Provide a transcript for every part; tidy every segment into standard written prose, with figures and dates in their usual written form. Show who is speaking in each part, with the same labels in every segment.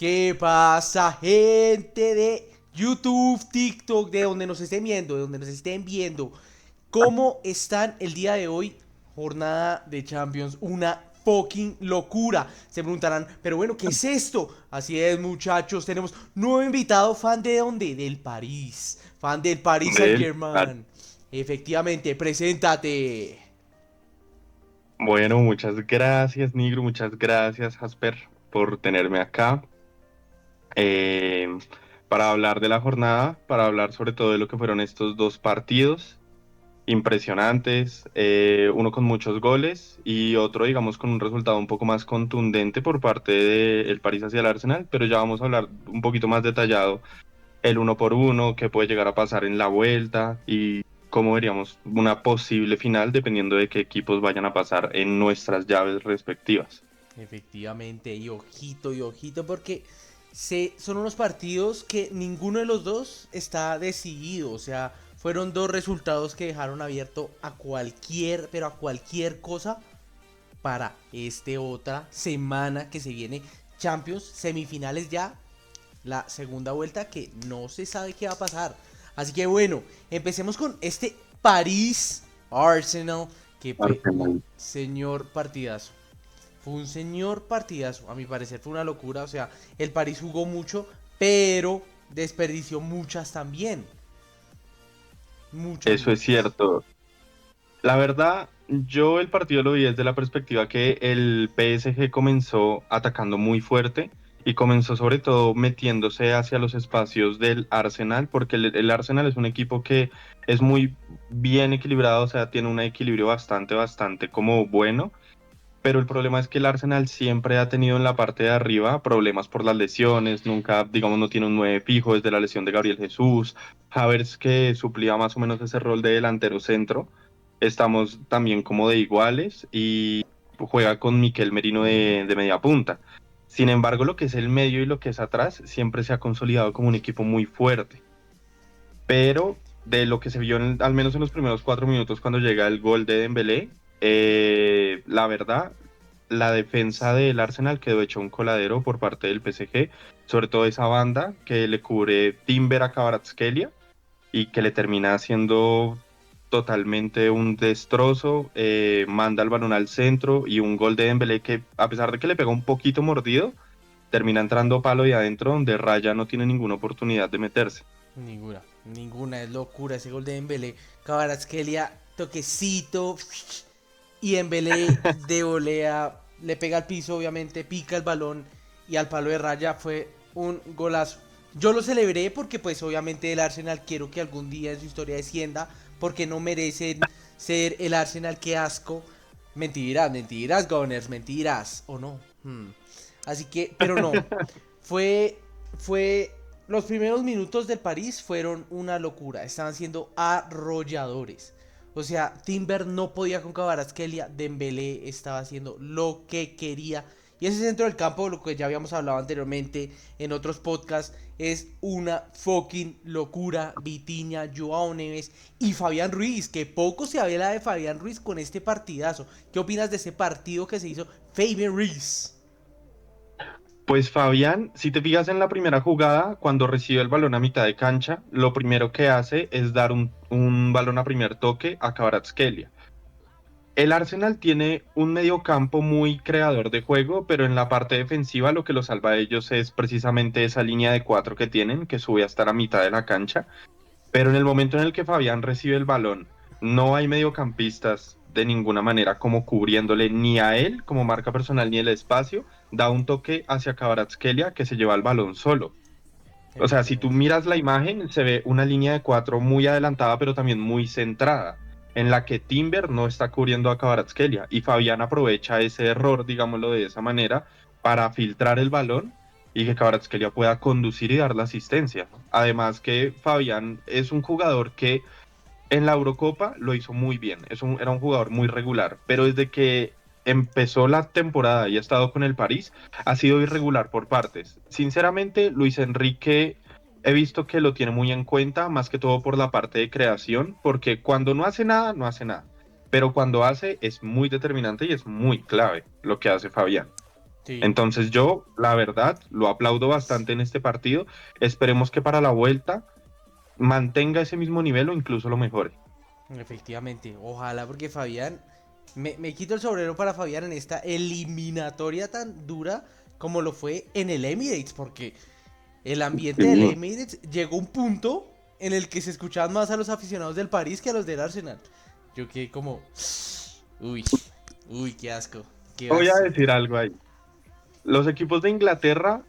Speaker 1: ¿Qué pasa, gente de YouTube, TikTok, de donde nos estén viendo, de donde nos estén viendo? ¿Cómo están el día de hoy? Jornada de Champions, una fucking locura. Se preguntarán, pero bueno, ¿qué es esto? Así es, muchachos, tenemos nuevo invitado, fan de dónde? Del París, fan del Paris
Speaker 2: Del-
Speaker 1: Saint-Germain. Efectivamente, preséntate.
Speaker 2: Bueno, muchas gracias, Nigro, muchas gracias, Jasper, por tenerme acá eh, para hablar de la jornada, para hablar sobre todo de lo que fueron estos dos partidos impresionantes, uno con muchos goles y otro, digamos, con un resultado un poco más contundente por parte del París hacia el Arsenal, pero ya vamos a hablar un poquito más detallado el uno por uno, qué puede llegar a pasar en la vuelta y cómo veríamos una posible final dependiendo de qué equipos vayan a pasar en nuestras llaves respectivas.
Speaker 1: Efectivamente, y ojito, porque son unos partidos que ninguno de los dos está decidido. O sea, fueron dos resultados que dejaron abierto a cualquier, pero a cualquier cosa para otra semana que se viene. Champions, semifinales ya, la segunda vuelta que no se sabe qué va a pasar. Así que bueno, empecemos con este París Arsenal, que fue un
Speaker 2: Arsenal.
Speaker 1: señor partidazo. Fue un señor partidazo, a mi parecer fue una locura. O sea, el París jugó mucho, pero desperdició muchas también. Muchas,
Speaker 2: Eso es
Speaker 1: muchas.
Speaker 2: cierto. La verdad, yo el partido lo vi desde la perspectiva que el PSG comenzó atacando muy fuerte y comenzó sobre todo metiéndose hacia los espacios del Arsenal, porque el Arsenal es un equipo que es muy bien equilibrado, o sea, tiene un equilibrio bastante como bueno. Pero el problema es que el Arsenal siempre ha tenido en la parte de arriba problemas por las lesiones, nunca, digamos, no tiene un 9 fijo desde la lesión de Gabriel Jesús, Havertz que suplía más o menos ese rol de delantero centro, estamos también como de iguales y juega con Miquel Merino de media punta. Sin embargo, lo que es el medio y lo que es atrás siempre se ha consolidado como un equipo muy fuerte, pero de lo que se vio al menos en los primeros 4 minutos cuando llega el gol de Dembélé, la verdad, la defensa del Arsenal quedó hecho un coladero por parte del PSG, sobre todo esa banda que le cubre Timber a Kvaratskhelia y que le termina haciendo totalmente un destrozo, manda el balón al centro y un gol de Dembélé que a pesar de que le pega un poquito mordido, termina entrando palo y adentro donde Raya no tiene ninguna oportunidad de meterse.
Speaker 1: Ninguna, ninguna, es locura ese gol de Dembélé. Kvaratskhelia, toquecito, y Dembélé de volea, le pega al piso obviamente, pica el balón y al palo de raya. Fue un golazo. Yo lo celebré porque pues obviamente el Arsenal quiero que algún día en su historia descienda, porque no merecen ser el Arsenal, que asco. Mentiras, mentiras, Gunners, mentiras, o no. Así que, pero no, fue, fue, los primeros minutos del París fueron una locura, estaban siendo arrolladores. O sea, Timber no podía con Kvaratskhelia, Dembélé estaba haciendo lo que quería. Y ese centro del campo, lo que ya habíamos hablado anteriormente en otros podcasts, es una fucking locura. Vitinha, Joao Neves y Fabián Ruiz, que poco se habla de Fabián Ruiz con este partidazo. ¿Qué opinas de ese partido que se hizo Fabián Ruiz?
Speaker 2: Pues Fabián, si te fijas en la primera jugada, cuando recibe el balón a mitad de cancha, lo primero que hace es dar un balón a primer toque a Kvaratskhelia. El Arsenal tiene un mediocampo muy creador de juego, pero en la parte defensiva lo que los salva a ellos es precisamente esa línea de cuatro que tienen, que sube hasta la mitad de la cancha. Pero en el momento en el que Fabián recibe el balón, no hay mediocampistas de ninguna manera como cubriéndole ni a él como marca personal ni el espacio, da un toque hacia Kvaratskhelia que se lleva el balón solo. O sea, si tú
Speaker 1: Efectivamente.
Speaker 2: miras la imagen, se ve una línea de cuatro muy adelantada, pero también muy centrada, en la que Timber no está cubriendo a Kvaratskhelia y Fabián aprovecha ese error, digámoslo de esa manera, para filtrar el balón y que Kvaratskhelia pueda conducir y dar la asistencia. Además que Fabián es un jugador que en la Eurocopa lo hizo muy bien, era un jugador muy regular, pero desde que empezó la temporada y ha estado con el París, ha sido irregular por partes. Sinceramente, Luis Enrique he visto que lo tiene muy en cuenta, más que todo por la parte de creación, porque cuando no hace nada, no hace nada. Pero cuando hace es muy determinante y es muy clave lo que hace Fabián.
Speaker 1: Sí.
Speaker 2: Entonces yo, la verdad, lo aplaudo bastante en este partido. Esperemos que para la vuelta mantenga ese mismo nivel o incluso lo mejore.
Speaker 1: Efectivamente, ojalá porque Fabián, me quito el sombrero para Fabián en esta eliminatoria tan dura como lo fue en el Emirates, porque el ambiente del
Speaker 2: Sí.
Speaker 1: Emirates llegó a un punto en el que se escuchaban más a los aficionados del París que a los del Arsenal. Yo quedé como, uy, uy, qué asco, qué
Speaker 2: Voy a
Speaker 1: asco.
Speaker 2: decir algo ahí. Los equipos de Inglaterra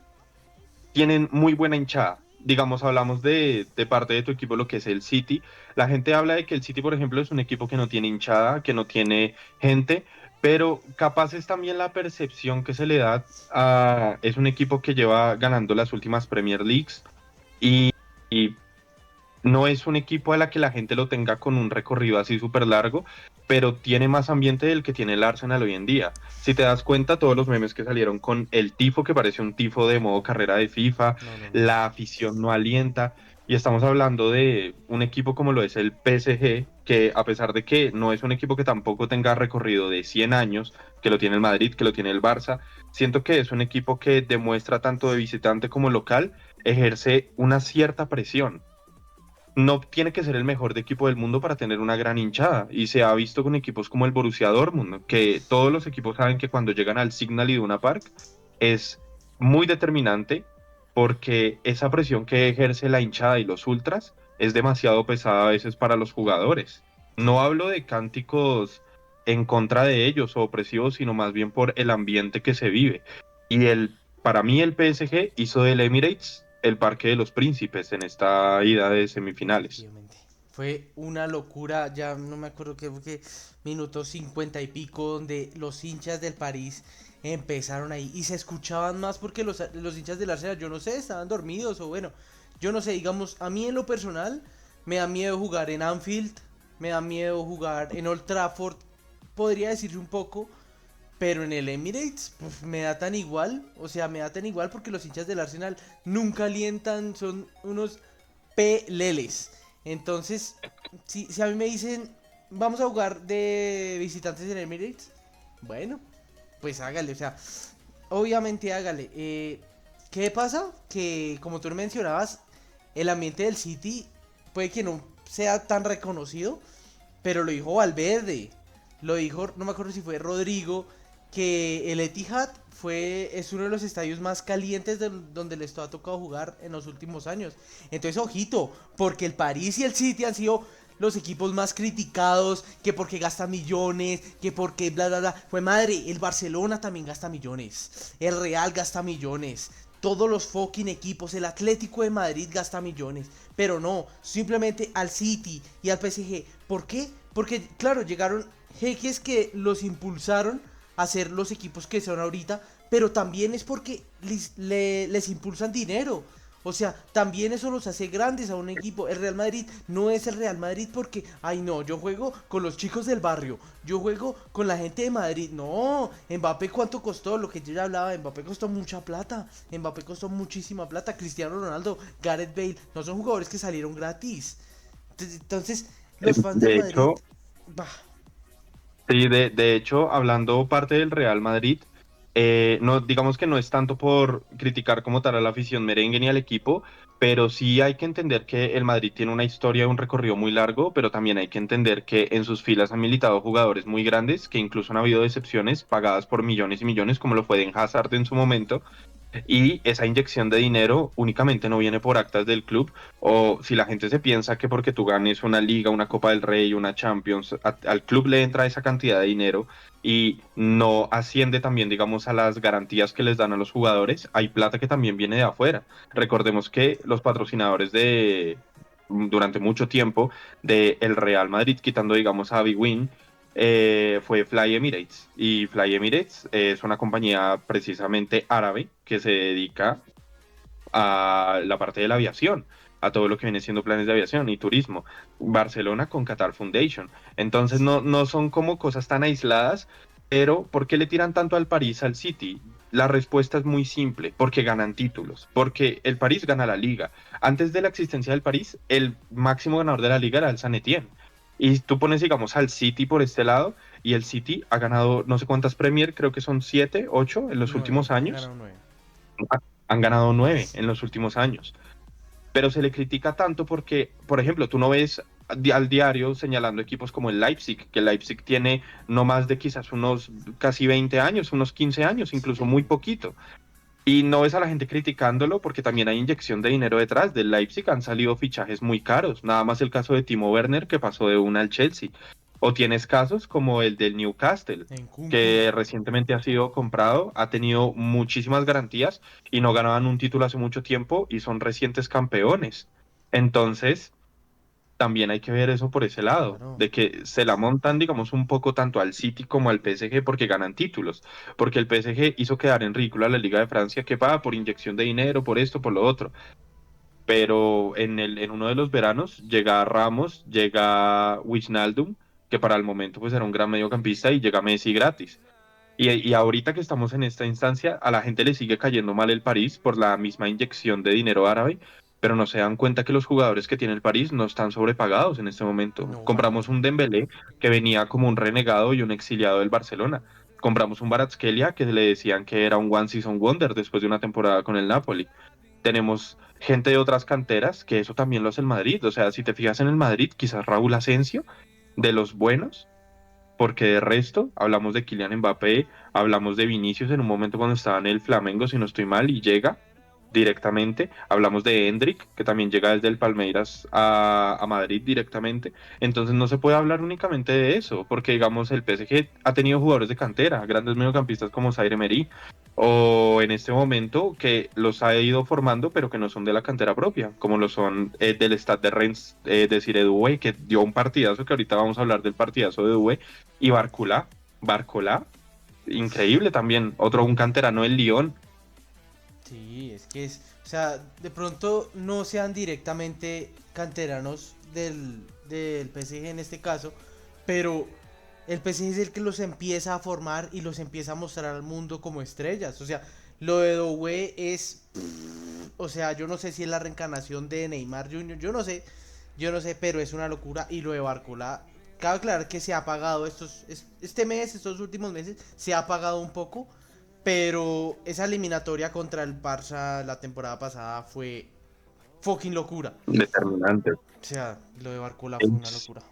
Speaker 2: tienen muy buena hinchada. Digamos, hablamos de parte de tu equipo, lo que es el City. La gente habla de que el City, por ejemplo, es un equipo que no tiene hinchada, que no tiene gente, pero capaz es también la percepción que se le da a... Es un equipo que lleva ganando las últimas Premier Leagues y no es un equipo a la que la gente lo tenga con un recorrido así súper largo, pero tiene más ambiente del que tiene el Arsenal hoy en día. Si te das cuenta, todos los memes que salieron con el tifo, que parece un tifo de modo carrera de FIFA,
Speaker 1: No, no, no.
Speaker 2: la afición no alienta, y estamos hablando de un equipo como lo es el PSG, que a pesar de que no es un equipo que tampoco tenga recorrido de 100 años, que lo tiene el Madrid, que lo tiene el Barça, siento que es un equipo que demuestra tanto de visitante como local, ejerce una cierta presión. No tiene que ser el mejor de equipo del mundo para tener una gran hinchada. Y se ha visto con equipos como el Borussia Dortmund, que todos los equipos saben que cuando llegan al Signal Iduna Park es muy determinante porque esa presión que ejerce la hinchada y los ultras es demasiado pesada a veces para los jugadores. No hablo de cánticos en contra de ellos o opresivos, sino más bien por el ambiente que se vive. Para mí el PSG hizo del Emirates el Parque de los Príncipes en esta ida de semifinales.
Speaker 1: Efectivamente. Fue una locura, ya no me acuerdo qué fue, que minuto 50 y pico, donde los hinchas del París empezaron ahí y se escuchaban más porque los hinchas del Arsenal, yo no sé, estaban dormidos o bueno, yo no sé, digamos, a mí en lo personal me da miedo jugar en Anfield, me da miedo jugar en Old Trafford, podría decirse un poco, pero en el Emirates me da tan igual, o sea, me da tan igual porque los hinchas del Arsenal nunca alientan, son unos peleles. Entonces, si a mí me dicen, vamos a jugar de visitantes en el Emirates, bueno, pues hágale, o sea, obviamente hágale. ¿Qué pasa? Que como tú mencionabas, el ambiente del City puede que no sea tan reconocido, pero lo dijo Valverde, lo dijo, no me acuerdo si fue Rodrigo, que el Etihad es uno de los estadios más calientes donde les ha tocado jugar en los últimos años. Entonces, ojito, porque el París y el City han sido los equipos más criticados, que porque gasta millones, que porque bla bla bla. Fue madre, el Barcelona también gasta millones, el Real gasta millones, todos los fucking equipos, el Atlético de Madrid gasta millones, pero no, simplemente al City y al PSG. ¿Por qué? Porque, claro, llegaron jeques que los impulsaron a ser los equipos que son ahorita, pero también es porque les impulsan dinero. O sea, también eso los hace grandes a un equipo. El Real Madrid no es el Real Madrid porque, ay no, yo juego con los chicos del barrio, yo juego con la gente de Madrid. No, Mbappé cuánto costó, lo que yo ya hablaba, Mbappé costó mucha plata, Mbappé costó muchísima plata, Cristiano Ronaldo, Gareth Bale, no son jugadores que salieron gratis. Entonces, los fans del
Speaker 2: De
Speaker 1: Madrid,
Speaker 2: hecho,
Speaker 1: bah,
Speaker 2: sí, de hecho, hablando parte del Real Madrid, no, digamos que no es tanto por criticar como tal a la afición merengue ni al equipo, pero sí hay que entender que el Madrid tiene una historia, un recorrido muy largo, pero también hay que entender que en sus filas han militado jugadores muy grandes, que incluso han habido decepciones pagadas por millones y millones, como lo fue Eden Hazard en su momento, y esa inyección de dinero únicamente no viene por actas del club, o si la gente se piensa que porque tú ganes una liga, una Copa del Rey, una Champions, al club le entra esa cantidad de dinero y no asciende también, digamos, a las garantías que les dan a los jugadores, hay plata que también viene de afuera. Recordemos que los patrocinadores durante mucho tiempo, de el Real Madrid, quitando, digamos, a Bwin, fue Fly Emirates. Y Fly Emirates es una compañía precisamente árabe que se dedica a la parte de la aviación, a todo lo que viene siendo planes de aviación y turismo. Barcelona con Qatar Foundation. Entonces no son como cosas tan aisladas, pero ¿por qué le tiran tanto al París, al City? La respuesta es muy simple, porque ganan títulos, porque el París gana la liga. Antes de la existencia del París, el máximo ganador de la liga era el Saint Etienne. Y tú pones, digamos, al City por este lado, y el City ha ganado no sé cuántas Premier, creo que son 7, 8 en los últimos
Speaker 1: 9, han
Speaker 2: años.
Speaker 1: ganado 9.
Speaker 2: Han ganado 9 en los últimos años. Pero se le critica tanto porque, por ejemplo, tú no ves al diario señalando equipos como el Leipzig, que el Leipzig tiene no más de quizás unos casi 20 años, unos 15 años, incluso
Speaker 1: Sí.
Speaker 2: muy poquito. Y no ves a la gente criticándolo porque también hay inyección de dinero detrás. Del Leipzig han salido fichajes muy caros. Nada más el caso de Timo Werner, que pasó de una al Chelsea. O tienes casos como el del Newcastle,
Speaker 1: En Kunku.
Speaker 2: que recientemente ha sido comprado, ha tenido muchísimas garantías y no ganaban un título hace mucho tiempo y son recientes campeones. Entonces, también hay que ver eso por ese lado,
Speaker 1: Claro.
Speaker 2: de que se la montan, digamos, un poco tanto al City como al PSG porque ganan títulos, porque el PSG hizo quedar en ridículo a la Liga de Francia que paga por inyección de dinero, por esto, por lo otro, pero en uno de los veranos llega Ramos, llega Wijnaldum, que para el momento pues era un gran mediocampista y llega Messi gratis. Y ahorita que estamos en esta instancia, a la gente le sigue cayendo mal el París por la misma inyección de dinero árabe, pero no se dan cuenta que los jugadores que tiene el París no están sobrepagados en este momento.
Speaker 1: No, para
Speaker 2: Compramos
Speaker 1: nada.
Speaker 2: un Dembélé que venía como un renegado y un exiliado del Barcelona. Compramos un Kvaratskhelia que le decían que era un One Season Wonder después de una temporada con el Napoli. Tenemos gente de otras canteras, que eso también lo hace el Madrid. O sea, si te fijas en el Madrid, quizás Raúl Asensio, de los buenos, porque de resto hablamos de Kylian Mbappé, hablamos de Vinicius en un momento cuando estaba en el Flamengo, si no estoy mal, y llega directamente, hablamos de Hendrik, que también llega desde el Palmeiras a Madrid directamente, entonces no se puede hablar únicamente de eso, porque digamos el PSG ha tenido jugadores de cantera, grandes mediocampistas como Zaire Emery, o en este momento que los ha ido formando, pero que no son de la cantera propia, como lo son del Stade de Reims, Desiré Doué, que dio un partidazo, que ahorita vamos a hablar del partidazo de Doué, y Barcola, increíble también, otro un canterano del Lyon.
Speaker 1: Sí, es que es, o sea, de pronto no sean directamente canteranos del PSG en este caso, pero el PSG es el que los empieza a formar y los empieza a mostrar al mundo como estrellas. O sea, lo de Doué es, o sea, yo no sé si es la reencarnación de Neymar Jr., yo no sé, pero es una locura. Y lo de Barcola, cabe aclarar que se ha apagado este mes, estos últimos meses, se ha apagado un poco. Pero esa eliminatoria contra el Barça la temporada pasada fue fucking locura.
Speaker 2: Determinante.
Speaker 1: O sea, lo de Barcola fue una
Speaker 2: Es,
Speaker 1: locura.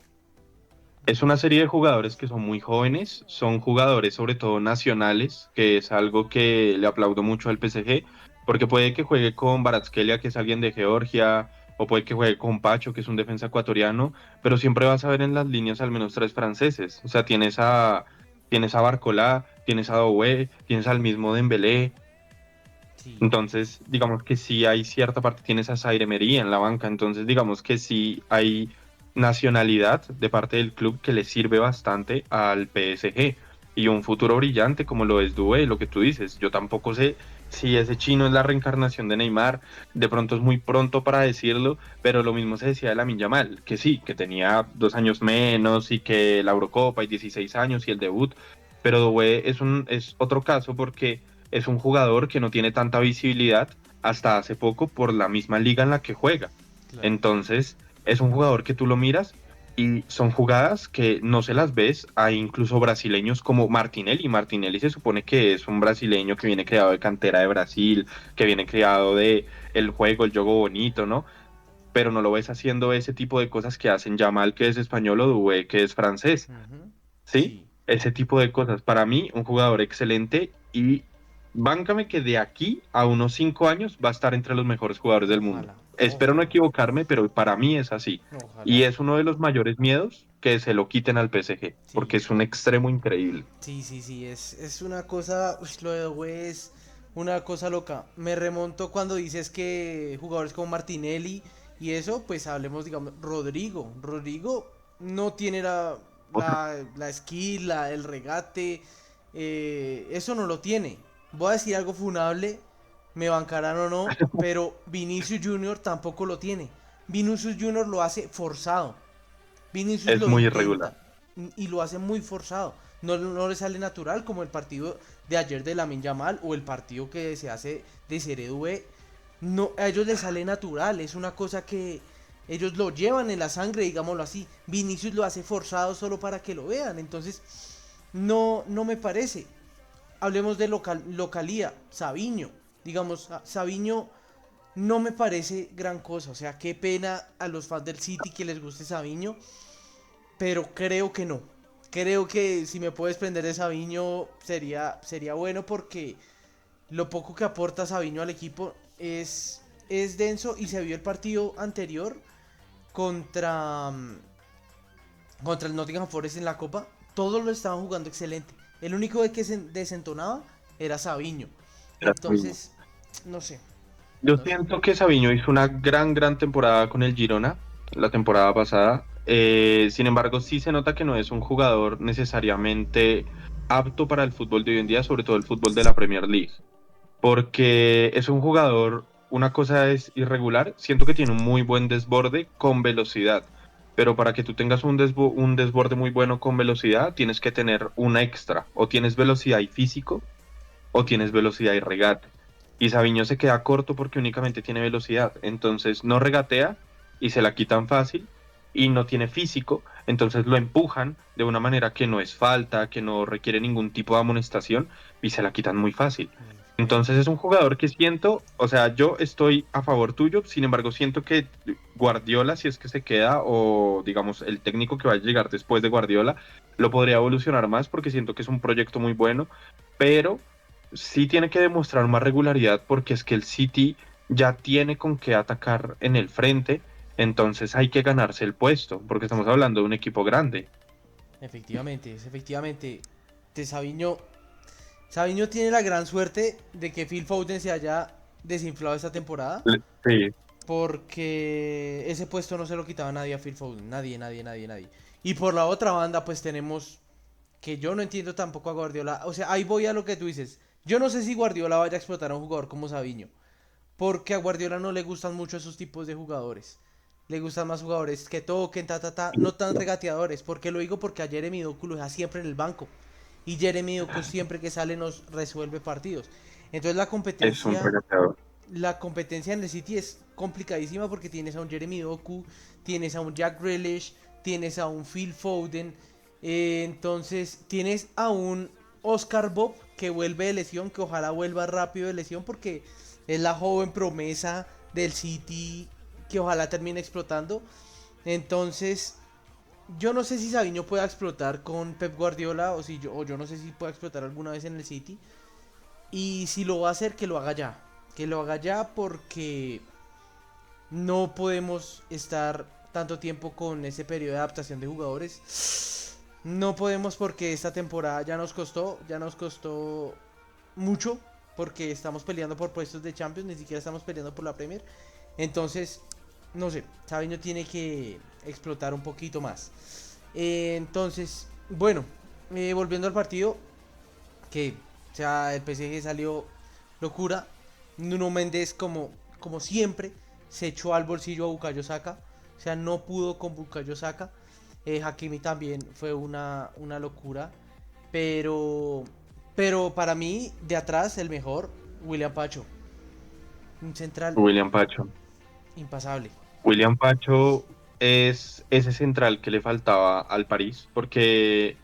Speaker 2: es una serie de jugadores que son muy jóvenes, son jugadores sobre todo nacionales, que es algo que le aplaudo mucho al PSG, porque puede que juegue con Kvaratskhelia, que es alguien de Georgia, o puede que juegue con Pacho, que es un defensa ecuatoriano, pero siempre vas a ver en las líneas al menos tres franceses. O sea, tienes a Barcola, tienes a Doué, tienes al mismo Dembélé.
Speaker 1: Sí,
Speaker 2: Entonces, digamos que sí hay cierta parte, tienes a Zaire Emery en la banca, entonces digamos que sí hay nacionalidad de parte del club que le sirve bastante al PSG y un futuro brillante como lo es Doué, lo que tú dices. Yo tampoco sé si ese chino es la reencarnación de Neymar, de pronto es muy pronto para decirlo, pero lo mismo se decía de Lamine Yamal, que sí, que tenía 2 años menos y que la Eurocopa y 16 años y el debut, pero Doué es otro caso porque es un jugador que no tiene tanta visibilidad hasta hace poco por la misma liga en la que juega.
Speaker 1: claro.
Speaker 2: Entonces, es un jugador que tú lo miras y son jugadas que no se las ves a incluso brasileños como Martinelli. Martinelli se supone que es un brasileño que viene creado de cantera de Brasil, que viene creado de el juego, el juego bonito, ¿no? Pero no lo ves haciendo ese tipo de cosas que hacen Yamal, que es español, o Doué, que es francés.
Speaker 1: Ujú.
Speaker 2: ¿Sí?
Speaker 1: Sí,
Speaker 2: Ese tipo de cosas. Para mí, un jugador excelente y báncame que de aquí a unos 5 años va a estar entre los mejores jugadores del mundo.
Speaker 1: ojalá,
Speaker 2: Espero no
Speaker 1: ojalá,
Speaker 2: equivocarme, pero para mí es así. Y
Speaker 1: ojalá.
Speaker 2: es uno de los mayores miedos que se lo quiten al PSG, porque
Speaker 1: Sí,
Speaker 2: es un extremo increíble.
Speaker 1: sí, sí, sí, es una cosa, lo de Doué es una cosa loca. Me remonto cuando dices que jugadores como Martinelli y eso, pues hablemos, digamos, Rodrigo. Rodrigo no tiene la skill, el regate, eso no lo tiene. Voy a decir algo funable, me bancarán o no, pero Vinicius Junior tampoco lo tiene. Vinicius Junior lo hace forzado. Vinicius
Speaker 2: Es
Speaker 1: lo
Speaker 2: muy irregular.
Speaker 1: intenta y lo hace muy forzado. No le sale natural como el partido de ayer de Lamine Yamal o el partido que se hace de Seredue. No, a ellos les sale natural, es una cosa que ellos lo llevan en la sangre, digámoslo así. Vinicius lo hace forzado solo para que lo vean. Entonces, no me parece. Hablemos de localía, Savinho. Digamos, Savinho no me parece gran cosa. O sea, qué pena a los fans del City que les guste Savinho, pero creo que no. Creo que si me puedo desprender de Savinho sería bueno porque lo poco que aporta Savinho al equipo es denso y se vio el partido anterior contra, contra el Nottingham Forest en la Copa. Todos lo estaban jugando excelente. El único que se desentonaba era Savinho.
Speaker 2: Era Savinho.
Speaker 1: Entonces, no sé,
Speaker 2: Yo
Speaker 1: no sé.
Speaker 2: siento que Savinho hizo una gran temporada con el Girona la temporada pasada. Sin embargo, sí se nota que no es un jugador necesariamente apto para el fútbol de hoy en día, sobre todo el fútbol de la Premier League, porque es un jugador, una cosa es irregular, siento que tiene un muy buen desborde con velocidad, pero para que tú tengas un desborde muy bueno con velocidad, tienes que tener una extra, o tienes velocidad y físico, o tienes velocidad y regate. Y Sabiño se queda corto porque únicamente tiene velocidad, entonces no regatea y se la quitan fácil y no tiene físico, entonces lo empujan de una manera que no es falta, que no requiere ningún tipo de amonestación y se la quitan muy fácil. Entonces es un jugador que siento, o sea, yo estoy a favor tuyo, sin embargo siento que Guardiola, si es que se queda, o digamos el técnico que va a llegar después de Guardiola, lo podría evolucionar más porque siento que es un proyecto muy bueno, pero sí tiene que demostrar más regularidad porque es que el City ya tiene con qué atacar en el frente, entonces hay que ganarse el puesto, porque estamos hablando de un equipo grande.
Speaker 1: Efectivamente, efectivamente. De Savinho. Savinho tiene la gran suerte de que Phil Foden se haya desinflado esta temporada.
Speaker 2: Sí,
Speaker 1: Porque ese puesto no se lo quitaba nadie a Phil Foden. Nadie, nadie, nadie, nadie. Y por la otra banda, pues tenemos que yo no entiendo tampoco a Guardiola. O sea, ahí voy a lo que tú dices. Yo no sé si Guardiola vaya a explotar a un jugador como Savinho. Porque a Guardiola no le gustan mucho esos tipos de jugadores. Le gustan más jugadores que toquen, no tan regateadores. ¿Por qué lo digo? Porque a Jeremy Doku lo deja siempre en el banco. Y Jeremy Doku siempre que sale nos resuelve partidos. Entonces
Speaker 2: es un regateador.
Speaker 1: la competencia en el City es complicadísima porque tienes a un Jeremy Doku, tienes a un Jack Grealish, tienes a un Phil Foden, entonces tienes a un Oscar Bob que vuelve de lesión, que ojalá vuelva rápido de lesión porque es la joven promesa del City que ojalá termine explotando. Entonces, yo no sé si Savinho pueda explotar con Pep Guardiola o yo no sé si pueda explotar alguna vez en el City. Y si lo va a hacer, que lo haga ya. Que lo haga ya porque no podemos estar tanto tiempo con ese periodo de adaptación de jugadores. No podemos porque esta temporada ya nos costó mucho porque estamos peleando por puestos de Champions, ni siquiera estamos peleando por la Premier. Entonces, no sé, Savinho tiene que explotar un poquito más. Entonces, bueno, volviendo al partido, que o sea, el PSG salió locura. Nuno Méndez, como siempre, se echó al bolsillo a Bukayo Saka. O sea, no pudo con Bukayo Saka. Hakimi también fue una locura. Pero, pero para mí, de atrás, el mejor, William Pacho. Un central
Speaker 2: William Pacho.
Speaker 1: impasable.
Speaker 2: William Pacho es ese central que le faltaba al París, porque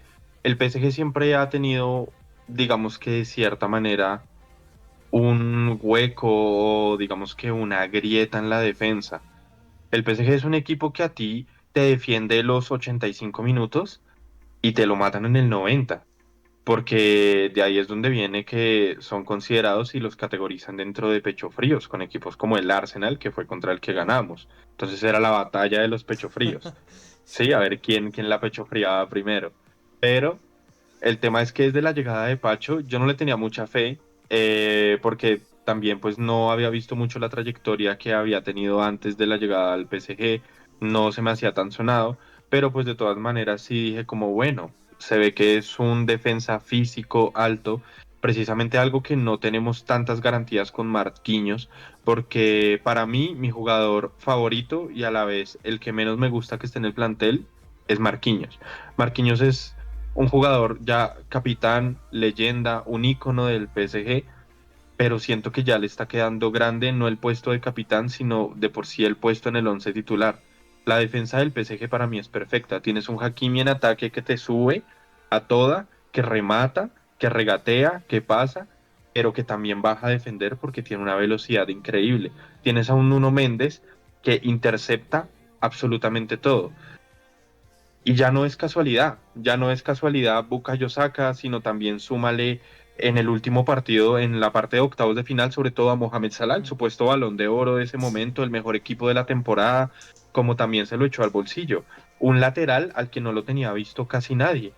Speaker 2: el PSG siempre ha tenido, digamos que de cierta manera, un hueco o digamos que una grieta en la defensa. El PSG es un equipo que a ti te defiende los 85 minutos y te lo matan en el 90, porque de ahí es donde viene que son considerados y los categorizan dentro de pecho fríos, con equipos como el Arsenal, que fue contra el que ganamos. Entonces era la batalla de los pecho fríos. Sí, a
Speaker 1: Sí.
Speaker 2: ver quién la pecho friaba primero. Pero el tema es que desde la llegada de Pacho yo no le tenía mucha fe, porque también pues no había visto mucho la trayectoria que había tenido antes de la llegada al PSG, no se me hacía tan sonado, pero pues de todas maneras sí dije como bueno, se ve que es un defensa físico alto, precisamente algo que no tenemos tantas garantías con Marquinhos, porque para mí mi jugador favorito y a la vez el que menos me gusta que esté en el plantel es Marquinhos. Marquinhos es un jugador ya capitán, leyenda, un ícono del PSG, pero siento que ya le está quedando grande no el puesto de capitán, sino de por sí el puesto en el once titular. La defensa del PSG para mí es perfecta. Tienes un Hakimi en ataque que te sube a toda, que remata, que regatea, que pasa, pero que también baja a defender porque tiene una velocidad increíble. Tienes a un Nuno Méndez que intercepta absolutamente todo. Y ya no es casualidad Bukayo Saka, sino también súmale en el último partido, en la parte de octavos de final, sobre todo a Mohamed Salah, el
Speaker 1: Mm,
Speaker 2: supuesto Balón de Oro de ese
Speaker 1: sí.
Speaker 2: momento, el mejor equipo de la temporada, como también se lo echó al bolsillo. Un lateral al que no lo tenía visto casi nadie,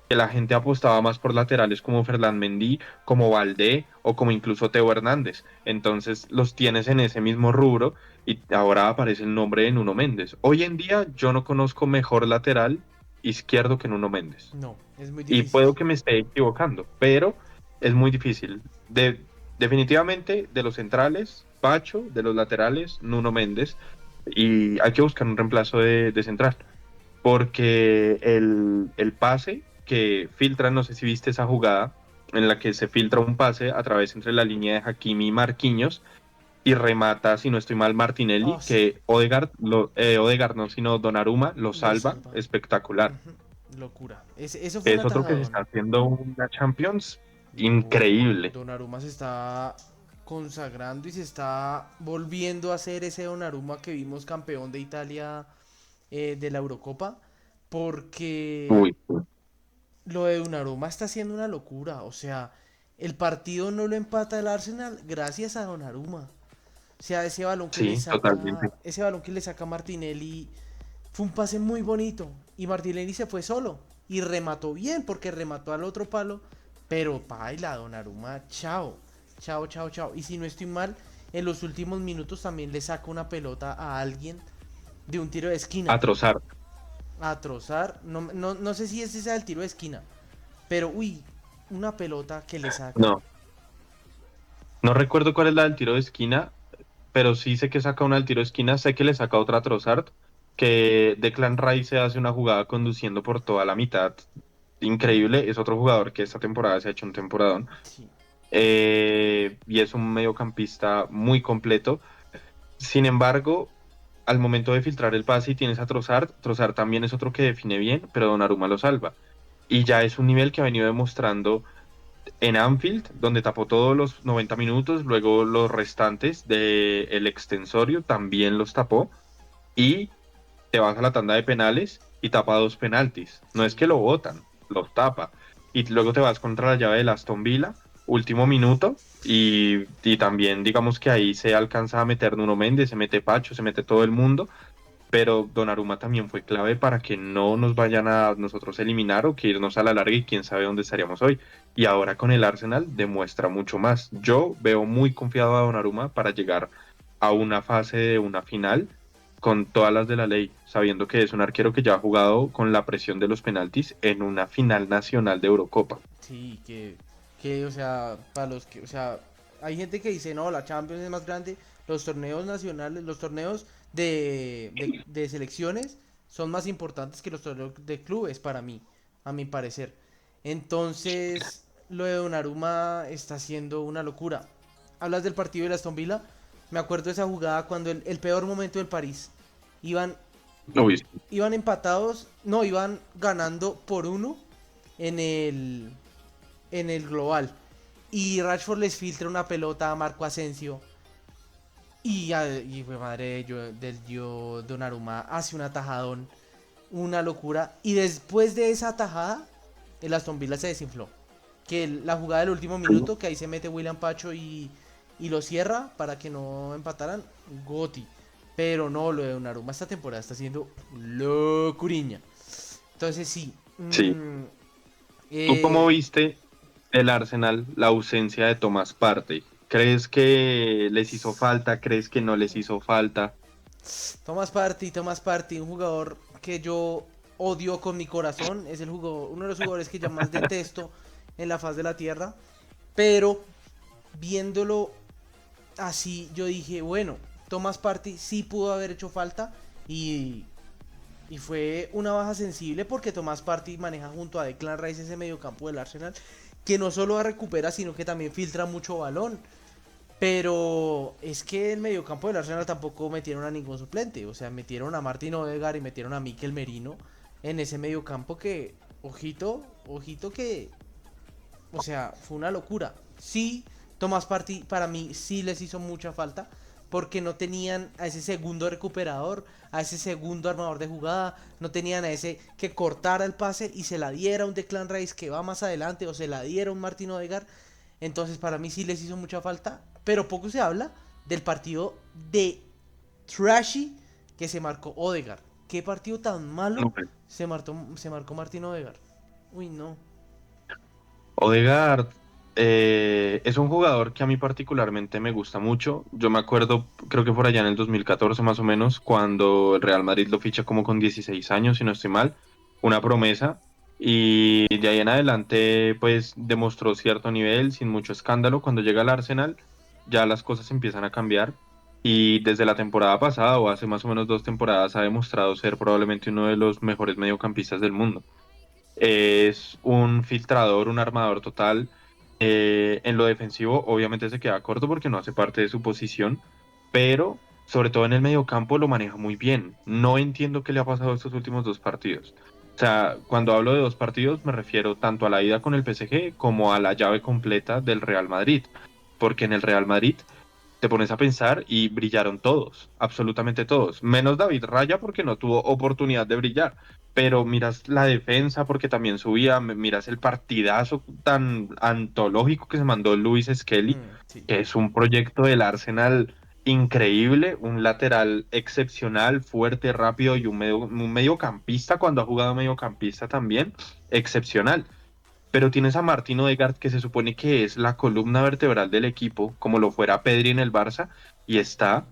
Speaker 2: que la gente apostaba más por laterales como Ferland Mendy, como Valdé o como incluso Teo Hernández. Entonces los tienes en ese mismo rubro y ahora aparece el nombre de Nuno Méndez. Hoy en día yo no conozco mejor lateral izquierdo que Nuno Méndez.
Speaker 1: No, es muy
Speaker 2: Y
Speaker 1: difícil.
Speaker 2: puedo que me esté equivocando, pero es muy difícil. Definitivamente de los centrales, Pacho, de los laterales, Nuno Méndez. Y hay que buscar un reemplazo de central, porque el pase que filtra, no sé si viste esa jugada en la que se filtra un pase a través entre la línea de Hakimi y Marquinhos y remata, si no estoy mal,
Speaker 1: Oh,
Speaker 2: Martinelli,
Speaker 1: sí,
Speaker 2: que Odegaard no, sino Donnarumma lo
Speaker 1: lo
Speaker 2: salva,
Speaker 1: salva.
Speaker 2: espectacular.
Speaker 1: Ujú, locura. Eso fue un
Speaker 2: Es otro que se
Speaker 1: atajadón.
Speaker 2: está haciendo una Champions
Speaker 1: Uf,
Speaker 2: increíble.
Speaker 1: Donnarumma se está consagrando y se está volviendo a ser ese Donnarumma que vimos campeón de Italia de la Eurocopa. Porque
Speaker 2: Uy,
Speaker 1: lo de Donnarumma está siendo una locura. O sea, el partido no lo empata el Arsenal gracias a Donnarumma. O sea,
Speaker 2: sí, totalmente.
Speaker 1: ese balón que le saca Martinelli fue un pase muy bonito. Y Martinelli se fue solo. Y remató bien porque remató al otro palo. Pero paila, Donnarumma, chao. Chao, chao, chao. Y si no estoy mal, en los últimos minutos también le saca una pelota a alguien de un tiro de esquina.
Speaker 2: A trozar.
Speaker 1: A trozar. No sé si ese sea el tiro de esquina. Pero, uy, una pelota que le saca.
Speaker 2: No, no recuerdo cuál es la del tiro de esquina, pero sí sé que saca una del tiro de esquina, sé que le saca otra a Trossard, que Declan Rice hace una jugada conduciendo por toda la mitad. Increíble, es otro jugador que esta temporada se ha hecho un temporadón.
Speaker 1: Sí.
Speaker 2: Y es un mediocampista muy completo. Sin embargo, al momento de filtrar el pase y tienes a Trossard, Trossard también es otro que define bien, pero Donnarumma lo salva. Y ya es un nivel que ha venido demostrando en Anfield, donde tapó todos los 90 minutos, luego los restantes del extensorio también los tapó y te vas a la tanda de penales y tapa dos penaltis. No es que lo
Speaker 1: Sí.
Speaker 2: botan, los tapa. Y luego te vas contra la llave de Aston Villa, último minuto, y también digamos que ahí se alcanza a meter Nuno Méndez, se mete Pacho, se mete todo el mundo, pero Donnarumma también fue clave para que no nos vayan a nosotros eliminar o que irnos a la larga y quién sabe dónde estaríamos hoy. Y ahora con el Arsenal demuestra mucho más. Yo veo muy confiado a Donnarumma para llegar a una fase de una final con todas las de la ley, sabiendo que es un arquero que ya ha jugado con la presión de los penaltis en una final nacional de Eurocopa.
Speaker 1: Sí, o sea, para los que, o sea, hay gente que dice, no, la Champions es más grande, los torneos nacionales, los torneos de selecciones son más importantes que los torneos de clubes para mí, a mi parecer. Entonces, lo de Donnarumma está siendo una locura. Hablas del partido de la Aston Villa, me acuerdo de esa jugada cuando el peor momento del París, iban,
Speaker 2: Uy,
Speaker 1: iban empatados, no, iban ganando por uno en el global. Y Rashford les filtra una pelota a Marco Asensio. Y fue madre del Donnarumma hace un atajadón. Una locura. Y después de esa atajada, el Aston Villa se desinfló. Que la jugada del último minuto, que ahí se mete William Pacho y lo cierra para que no empataran. Goti. Pero no, lo de Donnarumma esta temporada está siendo locuriña. Entonces sí.
Speaker 2: sí. ¿Tú cómo
Speaker 1: Eh,
Speaker 2: viste el Arsenal la ausencia de Tomás Partey? ¿Crees que les hizo falta? ¿Crees que no les hizo falta?
Speaker 1: Thomas Partey, un jugador que yo odio con mi corazón, es uno de los jugadores que ya más detesto en la faz de la tierra, pero viéndolo así, yo dije, bueno, Thomas Partey sí pudo haber hecho falta y, y fue una baja sensible porque Thomas Partey maneja junto a Declan Rice ese mediocampo del Arsenal, que no solo recupera, sino que también filtra mucho balón. Pero es que el mediocampo del Arsenal tampoco metieron a ningún suplente. O sea, metieron a Martin Odegaard y metieron a Mikel Merino en ese mediocampo que, ojito, ojito que o sea, fue una locura. Sí, Tomás Partey para mí sí les hizo mucha falta porque no tenían a ese segundo recuperador, a ese segundo armador de jugada, no tenían a ese que cortara el pase y se la diera un Declan Rice que va más adelante o se la diera un Martin Odegaard. Entonces para mí sí les hizo mucha falta, pero poco se habla del partido de trashy que se marcó Odegaard. ¿Qué partido tan malo se marcó Martin Odegaard? Uy, no.
Speaker 2: Odegaard es un jugador que a mí particularmente me gusta mucho. Yo me acuerdo, creo que por allá en el 2014 más o menos, cuando el Real Madrid lo ficha como con 16 años, si no estoy mal, una promesa. Y de ahí en adelante, pues demostró cierto nivel, sin mucho escándalo. Cuando llega al Arsenal, ya las cosas empiezan a cambiar. Y desde la temporada pasada, o hace más o menos 2 temporadas, ha demostrado ser probablemente uno de los mejores mediocampistas del mundo. Es un filtrador, un armador total. En lo defensivo, obviamente se queda corto porque no hace parte de su posición, pero sobre todo en el mediocampo lo maneja muy bien. No entiendo qué le ha pasado estos últimos 2 partidos. O sea, cuando hablo de 2 partidos me refiero tanto a la ida con el PSG como a la llave completa del Real Madrid, porque en el Real Madrid te pones a pensar y brillaron todos, absolutamente todos, menos David Raya porque no tuvo oportunidad de brillar, pero miras la defensa porque también subía, miras el partidazo tan antológico que se mandó Luis Skelly,
Speaker 1: Sí.
Speaker 2: que es un proyecto del Arsenal increíble, un lateral excepcional, fuerte, rápido y un mediocampista cuando ha jugado mediocampista también, excepcional. Pero tienes a Martín Odegaard, que se supone que es la columna vertebral del equipo, como lo fuera Pedri en el Barça, y está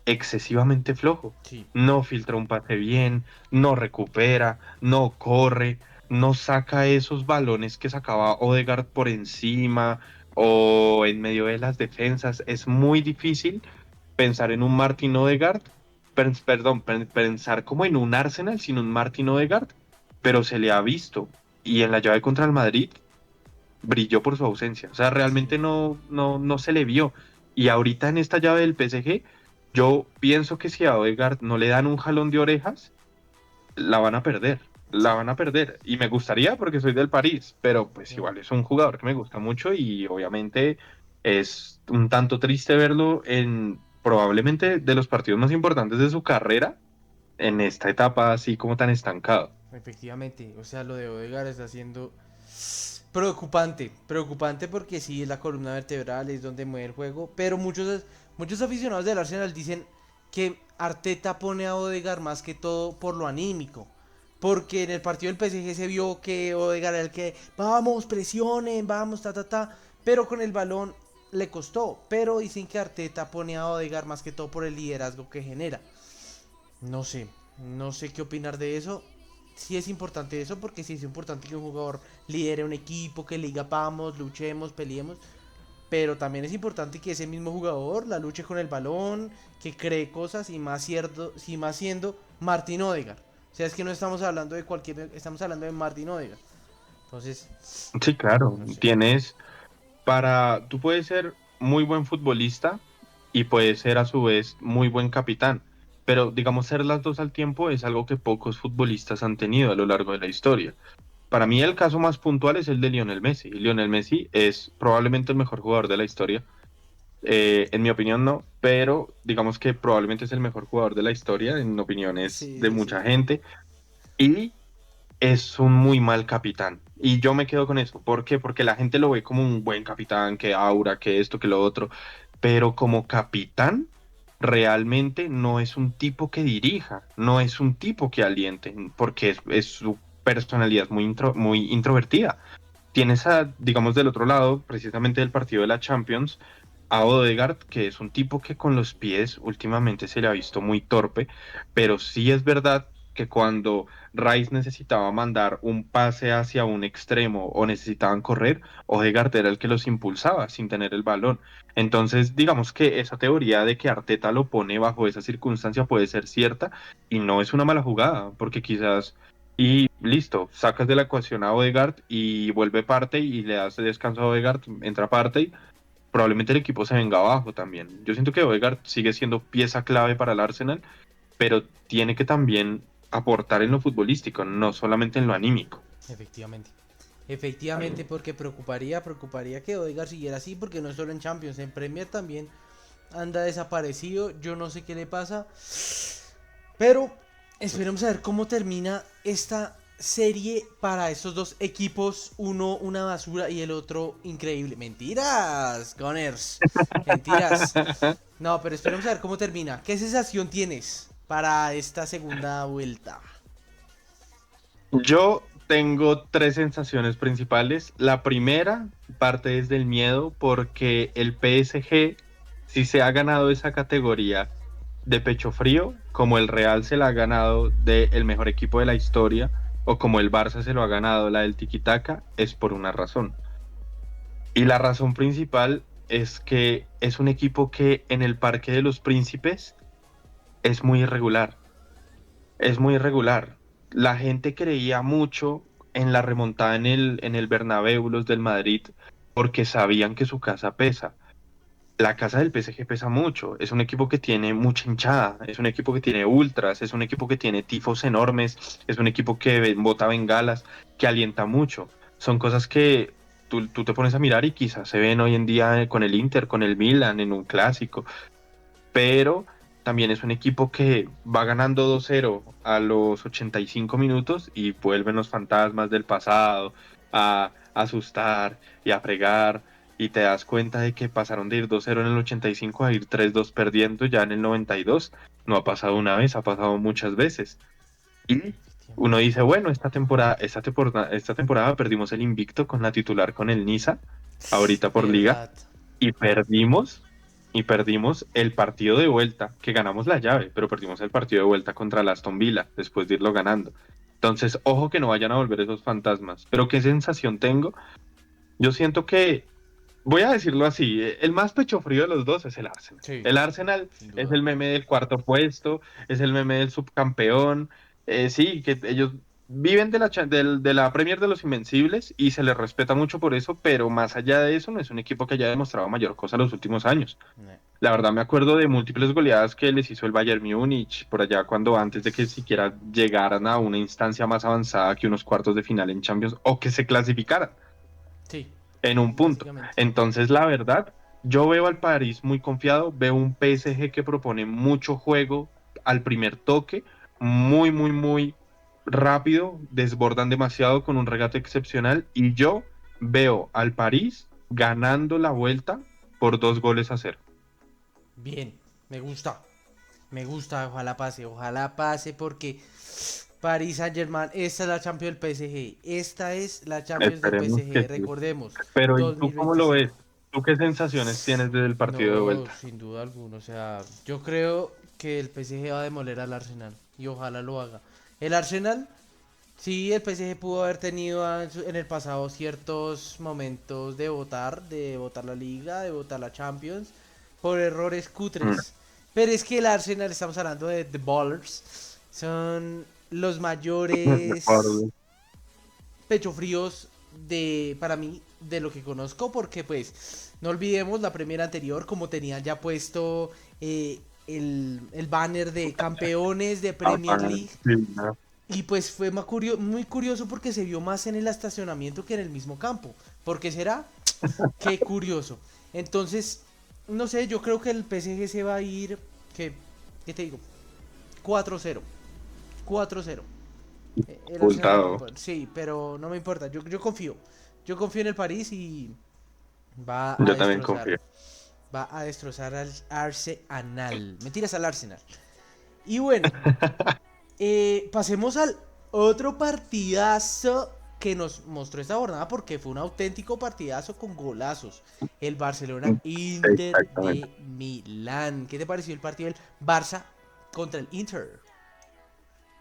Speaker 2: excesivamente flojo.
Speaker 1: Sí.
Speaker 2: No filtra un pase bien, no recupera, no corre, no saca esos balones que sacaba Odegaard por encima o en medio de las defensas. Es muy difícil pensar en un Martín Odegaard, perdón, pensar como en un Arsenal sin un Martín Odegaard, pero se le ha visto. Y en la llave contra el Madrid brilló por su ausencia. O sea, realmente
Speaker 1: Sí.
Speaker 2: no se le vio. Y ahorita en esta llave del PSG, yo pienso que si a Odegaard no le dan un jalón de orejas, la van a perder. La
Speaker 1: Sí.
Speaker 2: van a perder. Y me gustaría porque soy del París, pero pues
Speaker 1: No.
Speaker 2: igual es un jugador que me gusta mucho y obviamente es un tanto triste verlo en probablemente de los partidos más importantes de su carrera en esta etapa así como tan estancado.
Speaker 1: Efectivamente, o sea, lo de Odegaard está siendo preocupante, preocupante porque sí es la columna vertebral, es donde mueve el juego, pero muchos aficionados del Arsenal dicen que Arteta pone a Odegaard más que todo por lo anímico, porque en el partido del PSG se vio que Odegaard era el que vamos, presionen, vamos, pero con el balón le costó, pero dicen que Arteta pone a Odegaard más que todo por el liderazgo que genera. No sé, no sé qué opinar de eso. Sí es importante eso porque sí es importante que un jugador lidere un equipo, que le diga vamos, luchemos, peleemos. Pero también es importante que ese mismo jugador la luche con el balón, que cree cosas y más cierto, si más siendo Martín Odegaard. O sea, es que no estamos hablando de cualquier, estamos hablando de Martín Odegaard. Entonces,
Speaker 2: Sí, claro,
Speaker 1: no sé.
Speaker 2: tú puedes ser muy buen futbolista y puedes ser a su vez muy buen capitán, pero digamos ser las dos al tiempo es algo que pocos futbolistas han tenido a lo largo de la historia. Para mí el caso más puntual es el de Lionel Messi. Lionel Messi es probablemente el mejor jugador de la historia. En mi opinión no, pero digamos que probablemente es el mejor jugador de la historia en opiniones
Speaker 1: Sí,
Speaker 2: de
Speaker 1: sí,
Speaker 2: mucha
Speaker 1: sí.
Speaker 2: gente. Y es un muy mal capitán. Y yo me quedo con eso. ¿Por qué? Porque la gente lo ve como un buen capitán, que aura, que esto, que lo otro. Pero como capitán, realmente no es un tipo que dirija, no es un tipo que aliente, porque su personalidad es muy introvertida. Tienes digamos, del otro lado, precisamente del partido de la Champions, a Odegaard, que es un tipo que con los pies últimamente se le ha visto muy torpe, pero sí es verdad que cuando Rice necesitaba mandar un pase hacia un extremo o necesitaban correr, Odegaard era el que los impulsaba sin tener el balón. Entonces, digamos que esa teoría de que Arteta lo pone bajo esa circunstancia puede ser cierta y no es una mala jugada, porque quizás y listo, sacas de la ecuación a Odegaard y vuelve parte y le das descanso a Odegaard, entra parte y probablemente el equipo se venga abajo también. Yo siento que Odegaard sigue siendo pieza clave para el Arsenal, pero tiene que también aportar en lo futbolístico, no solamente en lo anímico.
Speaker 1: Efectivamente. Efectivamente, porque preocuparía que Odegaard siguiera así, porque no solo en Champions, en Premier también anda desaparecido, yo no sé qué le pasa, pero esperemos a ver cómo termina esta serie para estos dos equipos, uno una basura y el otro increíble. Mentiras, Gunners, mentiras. No, pero esperemos a ver cómo termina. ¿Qué sensación tienes para esta segunda vuelta?
Speaker 2: Yo tengo tres sensaciones principales. La primera parte desde el miedo porque el PSG, si se ha ganado esa categoría de pecho frío, como el Real se la ha ganado de el mejor equipo de la historia, o como el Barça se lo ha ganado la del tiki-taka, es por una razón. Y la razón principal es que es un equipo que en el Parque de los Príncipes es muy irregular. Es muy irregular. La gente creía mucho en la remontada en el Bernabéu, los del Madrid, porque sabían que su casa pesa. La casa del PSG pesa mucho. Es un equipo que tiene mucha hinchada, es un equipo que tiene ultras, es un equipo que tiene tifos enormes, es un equipo que bota bengalas, que alienta mucho. Son cosas que tú te pones a mirar y quizás se ven hoy en día con el Inter, con el Milan, en un clásico, pero también es un equipo que va ganando 2-0 a los 85 minutos y vuelven los fantasmas del pasado a asustar y a fregar y te das cuenta de que pasaron de ir 2-0 en el 85 a ir 3-2 perdiendo ya en el 92. No ha pasado una vez, ha pasado muchas veces. Y uno
Speaker 1: Efectivamente.
Speaker 2: dice, bueno, esta temporada perdimos el invicto con la titular con el Niza, ahorita por liga,
Speaker 1: Verdad.
Speaker 2: y perdimos el partido de vuelta, que ganamos la llave, pero perdimos el partido de vuelta contra el Aston Villa después de irlo ganando. Entonces, ojo que no vayan a volver esos fantasmas. Pero qué sensación tengo. Yo siento que, voy a decirlo así, el más pecho frío de los dos es el Arsenal.
Speaker 1: Sí,
Speaker 2: El Arsenal
Speaker 1: sin
Speaker 2: es
Speaker 1: duda.
Speaker 2: el meme del cuarto puesto, es el meme del subcampeón. Sí, que ellos viven de la Premier de los Invencibles y se les respeta mucho por eso, pero más allá de eso, no es un equipo que haya demostrado mayor cosa en los últimos años.
Speaker 1: Ne.
Speaker 2: La verdad me acuerdo de múltiples goleadas que les hizo el Bayern Múnich por allá cuando antes de que siquiera llegaran a una instancia más avanzada que unos cuartos de final en Champions o que se clasificaran
Speaker 1: Sí,
Speaker 2: en un punto.
Speaker 1: básicamente.
Speaker 2: Entonces, la verdad, yo veo al París muy confiado, veo un PSG que propone mucho juego al primer toque, muy rápido, desbordan demasiado con un regate excepcional y yo veo al París ganando la vuelta por 2-0.
Speaker 1: Bien, me gusta. Me gusta, ojalá pase porque Paris Saint-Germain, esta es la Champions del PSG. Esta es la Champions del
Speaker 2: Esperemos que
Speaker 1: PSG,
Speaker 2: sí.
Speaker 1: recordemos,
Speaker 2: Pero ¿y tú cómo lo
Speaker 1: 2025.
Speaker 2: ves? ¿Tú qué sensaciones tienes desde el partido de
Speaker 1: No,
Speaker 2: vuelta?
Speaker 1: sin duda alguna. O sea, yo creo que el PSG va a demoler al Arsenal y ojalá lo haga. El Arsenal, sí, el PSG pudo haber tenido en el pasado ciertos momentos de votar la liga, de votar la Champions, por errores
Speaker 2: Mm.
Speaker 1: cutres. Pero es que el Arsenal, estamos hablando de The Ballers, son los mayores pecho fríos para mí, de lo que conozco, porque pues no olvidemos la primera anterior, como tenían ya puesto el banner de campeones de Premier League.
Speaker 2: Sí, no.
Speaker 1: Y pues fue muy curioso porque se vio más en el estacionamiento que en el mismo campo. ¿Por qué será? Qué curioso. Entonces, no sé, yo creo que el PSG se va a ir, ¿qué, qué te digo? 4-0. 4-0. El Arsenal no
Speaker 2: Ocultado.
Speaker 1: puede. Sí, pero no me importa. Yo confío. Yo confío en el París y va a
Speaker 2: Yo también
Speaker 1: destrozar.
Speaker 2: confío.
Speaker 1: Va a destrozar al Arsenal. Mentiras al Arsenal. Y bueno, pasemos al otro partidazo que nos mostró esta jornada porque fue un auténtico partidazo con golazos. El Barcelona Inter
Speaker 2: Exactamente.
Speaker 1: de Milán. ¿Qué te pareció el partido del Barça contra el Inter?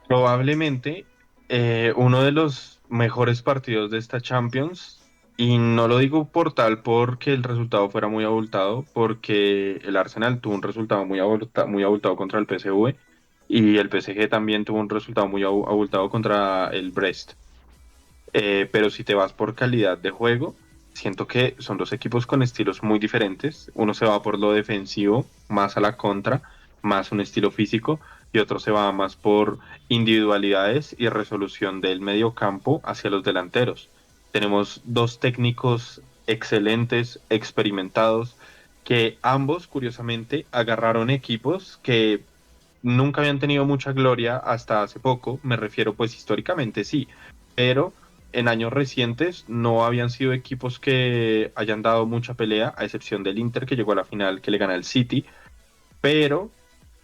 Speaker 2: Probablemente uno de los mejores partidos de esta Champions, y no lo digo por tal porque el resultado fuera muy abultado, porque el Arsenal tuvo un resultado muy abultado contra el PSV y el PSG también tuvo un resultado muy abultado contra el Brest. Pero si te vas por calidad de juego, siento que son dos equipos con estilos muy diferentes. Uno se va por lo defensivo, más a la contra, más un estilo físico, y otro se va más por individualidades y resolución del medio campo hacia los delanteros. Tenemos dos técnicos excelentes, experimentados, que ambos, curiosamente, agarraron equipos que nunca habían tenido mucha gloria hasta hace poco, me refiero pues históricamente sí, pero en años recientes no habían sido equipos que hayan dado mucha pelea, a excepción del Inter que llegó a la final que le gana al City, pero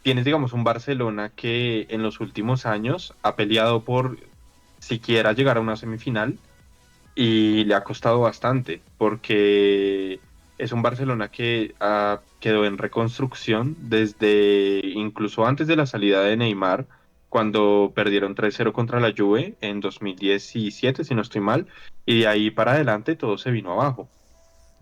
Speaker 2: tienes digamos un Barcelona que en los últimos años ha peleado por siquiera llegar a una semifinal y le ha costado bastante porque es un Barcelona que quedó en reconstrucción desde incluso antes de la salida de Neymar, cuando perdieron 3-0 contra la Juve en 2017, si no estoy mal, y de ahí para adelante todo se vino abajo.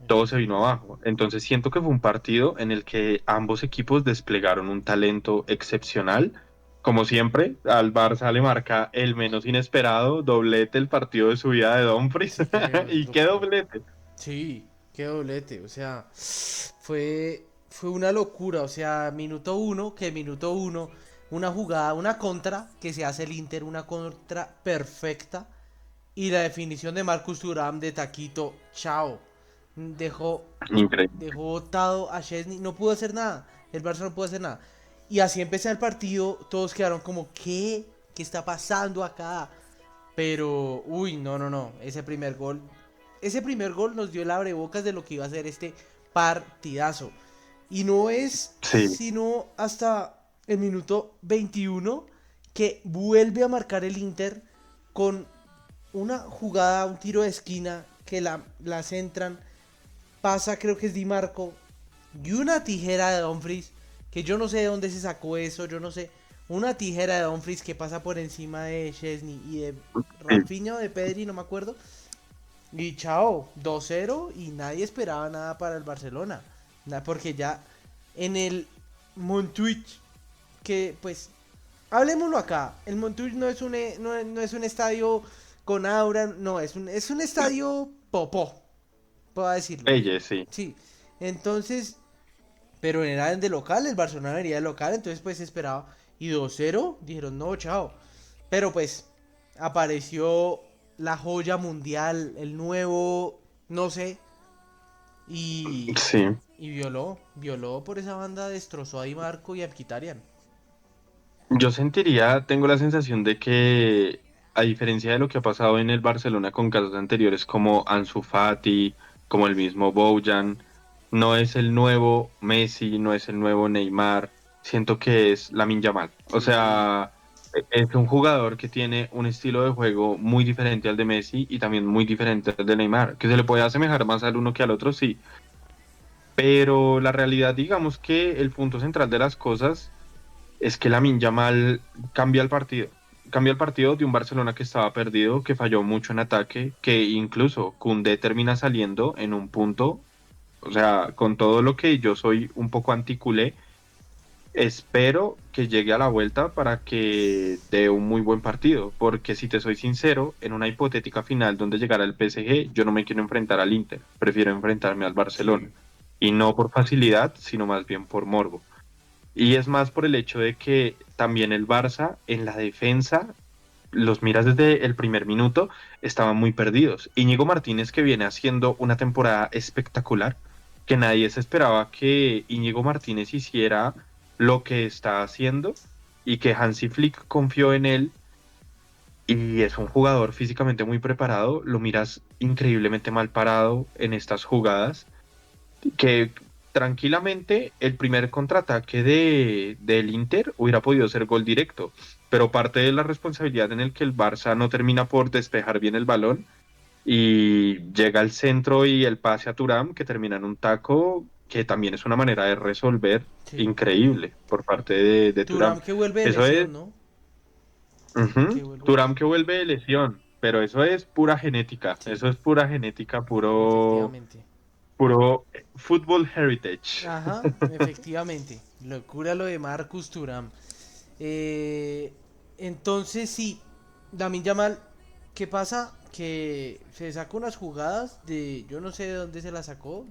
Speaker 2: Todo se vino
Speaker 1: Efectivamente.
Speaker 2: abajo. Entonces siento que fue un partido en el que ambos equipos desplegaron un talento excepcional. Como siempre, al Barça le marca el menos inesperado, doblete el partido de su vida de Dumfries.
Speaker 1: Sí, qué
Speaker 2: ¿Y qué
Speaker 1: locura.
Speaker 2: doblete?
Speaker 1: Sí, qué doblete. O sea, fue una locura. O sea, minuto uno, una jugada, una contra que se hace el Inter, una contra perfecta. Y la definición de Marcus Thuram de taquito, chao. Dejó,
Speaker 2: Increíble.
Speaker 1: dejó botado a Chesney, no pudo hacer nada. El Barça no pudo hacer nada. Y así empezó el partido, todos quedaron como, ¿qué? ¿Qué está pasando acá? Pero, uy, no, no, no. Ese primer gol nos dio el abrebocas de lo que iba a ser este partidazo. Y no es
Speaker 2: Sí,
Speaker 1: sino hasta el minuto 21 que vuelve a marcar el Inter con una jugada, un tiro de esquina que la centran. Pasa, creo que es Di Marco. Y una tijera de Dumfries. Que yo no sé de dónde se sacó eso. Yo no sé. Una tijera de Dumfries que pasa por encima de Chesney y de
Speaker 2: sí.
Speaker 1: Rafinha o de Pedri, no me acuerdo. Y chao, 2-0 y nadie esperaba nada para el Barcelona. Porque ya en el Montjuic, que pues, hablemoslo acá, el Montjuic no es un estadio con aura, no, es un estadio popó, puedo decirlo.
Speaker 2: Pelle, sí.
Speaker 1: Sí, entonces, pero era de local, el Barcelona venía de local, entonces pues se esperaba. Y 2-0 dijeron, no, chao. Pero pues apareció la joya mundial, el nuevo, no sé, y,
Speaker 2: Sí.
Speaker 1: y violó por esa banda, destrozó a Di Marco y a Mkhitaryan.
Speaker 2: Yo sentiría, tengo la sensación de que, a diferencia de lo que ha pasado en el Barcelona con casos anteriores como Ansu Fati, como el mismo Bojan, no es el nuevo Messi, no es el nuevo Neymar, siento que es Lamine Yamal. O
Speaker 1: Sí,
Speaker 2: sea, es un jugador que tiene un estilo de juego muy diferente al de Messi y también muy diferente al de Neymar, que se le puede asemejar más al uno que al otro, sí, pero la realidad, digamos que el punto central de las cosas es que Lamine Yamal cambia el partido. Cambia el partido de un Barcelona que estaba perdido, que falló mucho en ataque, que incluso Koundé termina saliendo en un punto, o sea, con todo lo que yo soy un poco anticulé, espero que llegue a la vuelta para que dé un muy buen partido, porque si te soy sincero, en una hipotética final donde llegara el PSG, yo no me quiero enfrentar al Inter, prefiero enfrentarme al Barcelona,
Speaker 1: sí,
Speaker 2: y no por facilidad, sino más bien por morbo. Y es más por el hecho de que también el Barça en la defensa, los miras desde el primer minuto, estaban muy perdidos. Íñigo Martínez que viene haciendo una temporada espectacular, que nadie se esperaba que Íñigo Martínez hiciera lo que está haciendo y que Hansi Flick confió en él y es un jugador físicamente muy preparado, lo miras increíblemente mal parado en estas jugadas que tranquilamente el primer contraataque del Inter hubiera podido ser gol directo, pero parte de la responsabilidad en el que el Barça no termina por despejar bien el balón y llega al centro y el pase a Thuram que termina en un taco que también es una manera de resolver
Speaker 1: sí.
Speaker 2: increíble por parte de Thuram.
Speaker 1: Turam que vuelve de
Speaker 2: Eso es,
Speaker 1: lesión, ¿no? Que
Speaker 2: ujú,
Speaker 1: vuelve de
Speaker 2: Thuram
Speaker 1: lesión.
Speaker 2: que vuelve de lesión, pero eso es pura genética,
Speaker 1: Sí,
Speaker 2: eso es pura genética, puro,
Speaker 1: efectivamente.
Speaker 2: puro football heritage.
Speaker 1: Ajá, efectivamente. Locura lo de Marcus Thuram. Eh, entonces sí, Lamine Yamal, ¿qué pasa? Que se saca unas jugadas de, yo no sé de dónde se las sacó,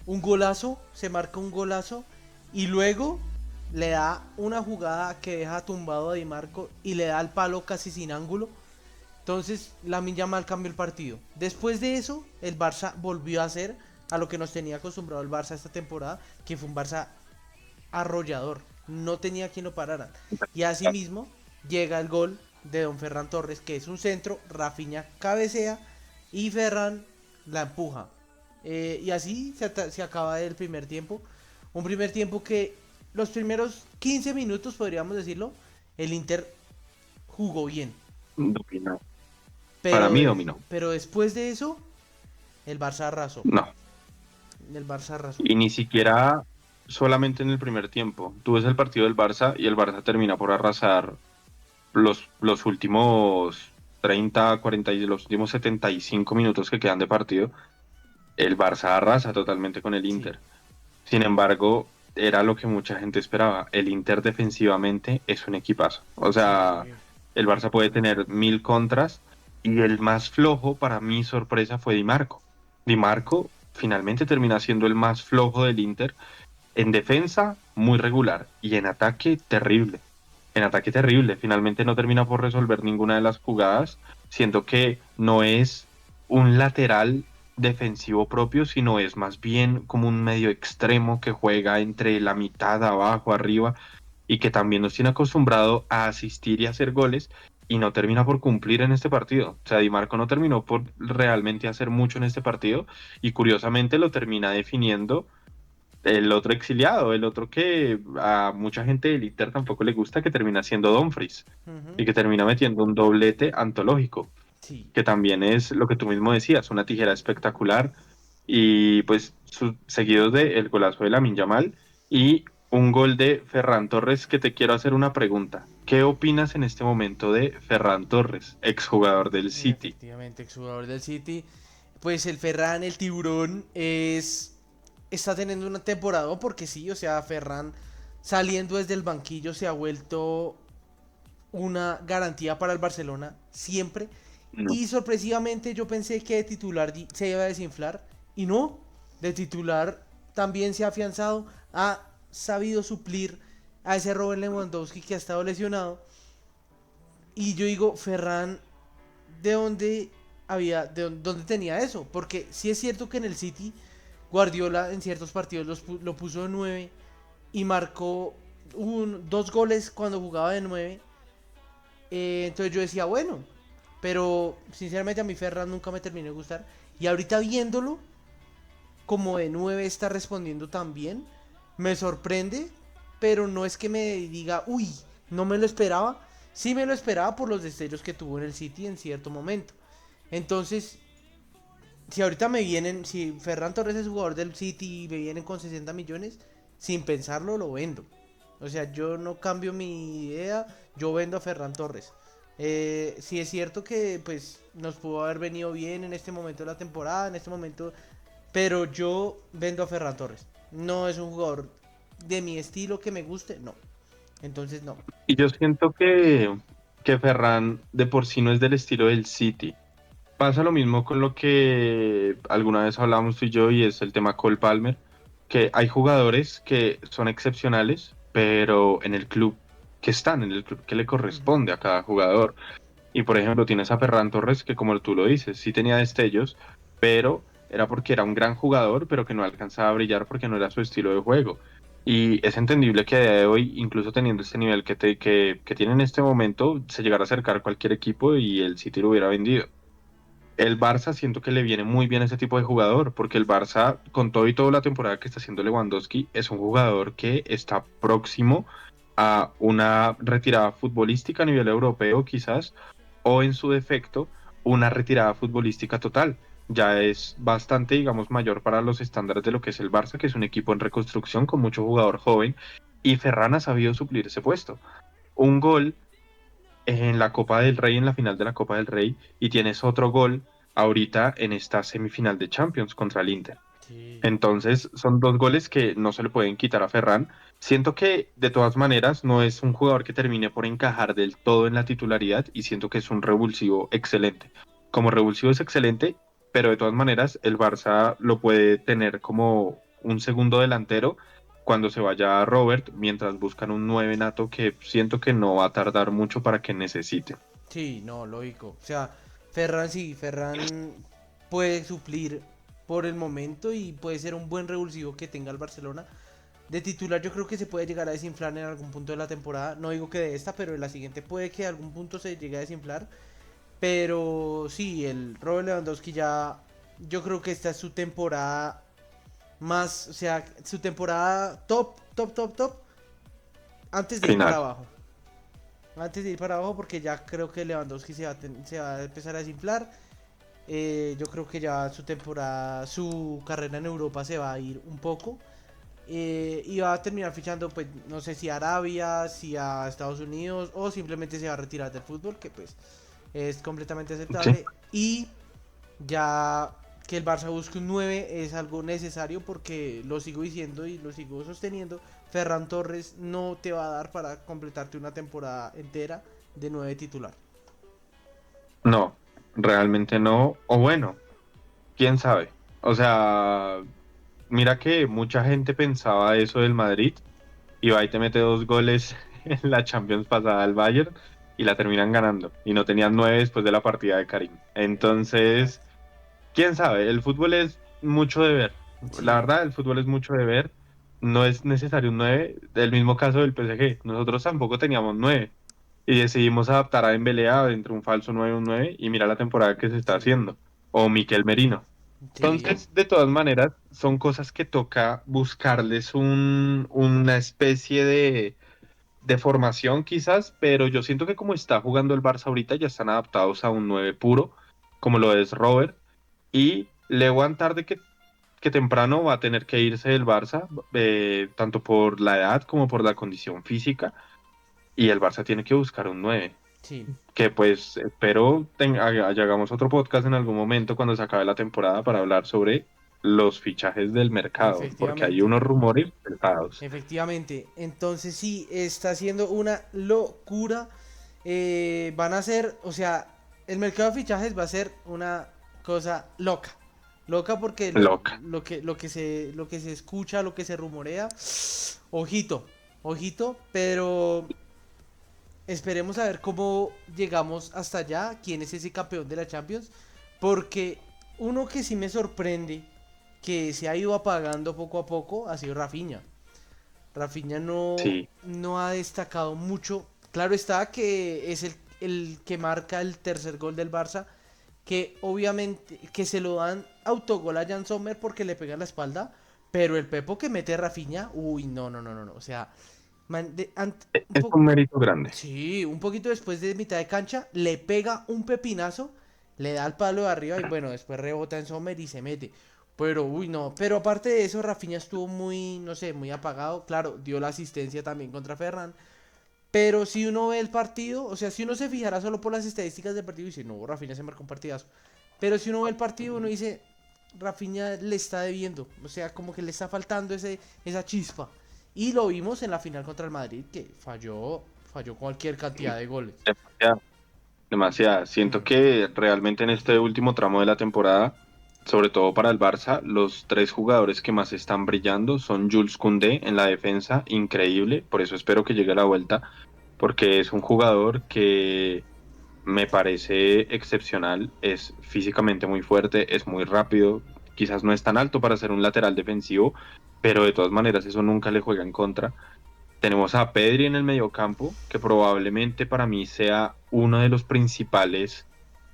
Speaker 1: un golazo, se marca un golazo y luego le da una jugada que deja tumbado a Di Marco y le da el palo casi sin ángulo Entonces, Lamine Yamal cambió el partido. Después de eso, el Barça volvió a hacer a lo que nos tenía acostumbrado el Barça esta temporada, que fue un Barça arrollador. No tenía quien lo parara. Y asimismo, llega el gol de Don Ferran Torres, que es un centro, Rafinha cabecea y Ferran la empuja. Y así se acaba el primer tiempo. Un primer tiempo que los primeros 15 minutos, podríamos decirlo, el Inter jugó bien.
Speaker 2: Dominó. Para
Speaker 1: Pero,
Speaker 2: mí dominó.
Speaker 1: pero después de eso, el Barça arrasó.
Speaker 2: No.
Speaker 1: El Barça arrasó.
Speaker 2: Y ni siquiera solamente en el primer tiempo. Tú ves el partido del Barça y el Barça termina por arrasar los últimos 30, 40 y los últimos 75 minutos que quedan de partido. El Barça arrasa totalmente con el
Speaker 1: Sí.
Speaker 2: Inter. Sin embargo, era lo que mucha gente esperaba. El Inter defensivamente es un equipazo. O sea,
Speaker 1: Sí.
Speaker 2: el Barça puede tener 1000 contras y el más flojo, para mi sorpresa, fue Di Marco. Di Marco finalmente termina siendo el más flojo del Inter. En defensa, muy regular. Y en ataque, terrible. En ataque, terrible. Finalmente no termina por resolver ninguna de las jugadas. Siento que no es un lateral defensivo propio, sino es más bien como un medio extremo que juega entre la mitad, abajo, arriba, y que también nos tiene acostumbrado a asistir y hacer goles, y no termina por cumplir en este partido. O sea, Di Marco no terminó por realmente hacer mucho en este partido, y curiosamente lo termina definiendo el otro exiliado, el otro que a mucha gente del Inter tampoco le gusta, que termina siendo Dumfries, y
Speaker 1: Ujú.
Speaker 2: que termina metiendo un doblete antológico,
Speaker 1: Sí.
Speaker 2: que también es lo que tú mismo decías, una tijera espectacular, y pues seguidos de el golazo de Lamine Yamal y un gol de Ferran Torres, que te quiero hacer una pregunta. ¿Qué opinas en este momento de Ferran Torres, exjugador del City?
Speaker 1: Efectivamente, exjugador del City. Pues el Ferran, el tiburón, está teniendo una temporada, porque sí, o sea, Ferran saliendo desde el banquillo se ha vuelto una garantía para el Barcelona siempre.
Speaker 2: No.
Speaker 1: Y sorpresivamente yo pensé que de titular se iba a desinflar. Y no, de titular también se ha afianzado, ha sabido suplir a ese Robert Lewandowski que ha estado lesionado. Y yo digo, Ferran, ¿de dónde dónde tenía eso? Porque sí es cierto que en el City Guardiola en ciertos partidos lo puso de 9 y marcó dos goles cuando jugaba de 9. Entonces yo decía, bueno, pero sinceramente a mi Ferran nunca me terminó de gustar. Y ahorita viéndolo, como de 9 está respondiendo tan bien, me sorprende, pero no es que me diga, uy, no me lo esperaba. Sí me lo esperaba por los destellos que tuvo en el City en cierto momento. Entonces, si ahorita me vienen, si Ferran Torres es jugador del City y me vienen con 60 millones, sin pensarlo lo vendo. O sea, yo no cambio mi idea, yo vendo a Ferran Torres. Si es cierto que pues nos pudo haber venido bien en este momento de la temporada, en este momento, pero yo vendo a Ferran Torres. No es un jugador de mi estilo que me guste, no. Entonces no.
Speaker 2: Y yo siento que Ferran de por sí no es del estilo del City. Pasa lo mismo con lo que alguna vez hablamos tú y yo, y es el tema Cole Palmer, que hay jugadores que son excepcionales, pero en el club que están, en el club que le
Speaker 1: Ujú.
Speaker 2: corresponde a cada jugador. Y por ejemplo, tienes a Ferran Torres, que como tú lo dices, sí tenía destellos, pero era porque era un gran jugador, pero que no alcanzaba a brillar porque no era su estilo de juego. Y es entendible que a día de hoy, incluso teniendo este nivel que tiene en este momento, se llegara a acercar cualquier equipo y el City lo hubiera vendido. El Barça siento que le viene muy bien ese tipo de jugador, porque el Barça, con todo y toda la temporada que está haciendo Lewandowski, es un jugador que está próximo a una retirada futbolística a nivel europeo, quizás, o en su defecto, una retirada futbolística total. Ya es bastante, digamos, mayor para los estándares de lo que es el Barça, que es un equipo en reconstrucción con mucho jugador joven, y Ferran ha sabido suplir ese puesto. Un gol en la Copa del Rey, en la final de la Copa del Rey, y tienes otro gol ahorita en esta semifinal de Champions contra el Inter.
Speaker 1: Sí.
Speaker 2: Entonces, son dos goles que no se le pueden quitar a Ferran. Siento que de todas maneras no es un jugador que termine por encajar del todo en la titularidad, y siento que es un revulsivo excelente. Como revulsivo es excelente, pero de todas maneras el Barça lo puede tener como un segundo delantero cuando se vaya Robert, mientras buscan un 9 nato que siento que no va a tardar mucho para que necesite.
Speaker 1: Sí, no, lógico. O sea, Ferran sí, Ferran puede suplir por el momento y puede ser un buen revulsivo que tenga el Barcelona. De titular yo creo que se puede llegar a desinflar en algún punto de la temporada. No digo que de esta, pero de la siguiente puede que en algún punto se llegue a desinflar. Pero sí, el Robert Lewandowski ya, yo creo que esta es su temporada más, o sea, su temporada top, top, top, top, antes de ir para
Speaker 2: Final.
Speaker 1: abajo. Antes de ir para abajo porque ya creo que Lewandowski se va a empezar a desinflar. Yo creo que ya su temporada, su carrera en Europa se va a ir un poco. Y va a terminar fichando, pues, no sé si a Arabia, si a Estados Unidos o simplemente se va a retirar del fútbol, que pues es completamente
Speaker 2: Sí.
Speaker 1: aceptable. Y ya que el Barça busque un 9 es algo necesario porque lo sigo diciendo y lo sigo sosteniendo. Ferran Torres no te va a dar para completarte una temporada entera de 9 titular.
Speaker 2: No, realmente no. O bueno, quién sabe. O sea, mira que mucha gente pensaba eso del Madrid y va y te mete 2 goles en la Champions pasada al Bayern y la terminan ganando. Y no tenían 9 después de la partida de Karim. Entonces, quién sabe, el fútbol es mucho de ver. La
Speaker 1: Sí,
Speaker 2: verdad, el fútbol es mucho de ver. No es necesario un 9. El mismo caso del PSG. Nosotros tampoco teníamos 9. Y decidimos adaptar a Dembélé entre un falso 9 un 9 y mira la temporada que se está
Speaker 1: sí,
Speaker 2: haciendo. O Miquel Merino.
Speaker 1: sí,
Speaker 2: Entonces, de todas maneras, son cosas que toca buscarles una especie de formación quizás, pero yo siento que como está jugando el Barça ahorita ya están adaptados a un 9 puro, como lo es Robert, y Lewan tarde que temprano va a tener que irse del Barça, tanto por la edad como por la condición física, y el Barça tiene que buscar un 9
Speaker 1: sí,
Speaker 2: que pues espero hagamos otro podcast en algún momento cuando se acabe la temporada para hablar sobre los fichajes del mercado, porque hay
Speaker 1: efectivamente.
Speaker 2: unos rumores pesados.
Speaker 1: Efectivamente, entonces sí, está siendo una locura. Van a ser, o sea, el mercado de fichajes va a ser una cosa loca. Loca porque
Speaker 2: Loca.
Speaker 1: lo que se escucha, lo que se rumorea, ojito, ojito, pero esperemos a ver cómo llegamos hasta allá, quién es ese campeón de la Champions, porque uno que sí me sorprende, que se ha ido apagando poco a poco, ha sido Rafinha. Rafinha
Speaker 2: Sí,
Speaker 1: no ha destacado mucho. Claro está que es el que marca el tercer gol del Barça, que obviamente que se lo dan autogol a Jan Sommer porque le pega en la espalda, pero el Pepo que mete a Rafinha, uy, no, no, no, no, no. O sea,
Speaker 2: es un mérito grande.
Speaker 1: sí, un poquito después de mitad de cancha, le pega un pepinazo, le da el palo de arriba y bueno, después rebota en Sommer y se mete. Pero, uy, no. Pero aparte de eso, Rafinha estuvo muy, no sé, muy apagado. Claro, dio la asistencia también contra Ferran. Pero si uno ve el partido, o sea, si uno se fijara solo por las estadísticas del partido, dice, no, Rafinha se marcó un partidazo. Pero si uno ve el partido, uno dice, Rafinha le está debiendo. O sea, como que le está faltando esa chispa. Y lo vimos en la final contra el Madrid, que falló cualquier cantidad de goles.
Speaker 2: Demasiado, demasiado. Siento
Speaker 1: Hmm,
Speaker 2: que realmente en este último tramo de la temporada, sobre todo para el Barça, los 3 jugadores que más están brillando son Jules Koundé en la defensa, increíble, por eso espero que llegue a la vuelta, porque es un jugador que me parece excepcional, es físicamente muy fuerte, es muy rápido, quizás no es tan alto para ser un lateral defensivo, pero de todas maneras eso nunca le juega en contra. Tenemos a Pedri en el mediocampo, que probablemente para mí sea uno de los principales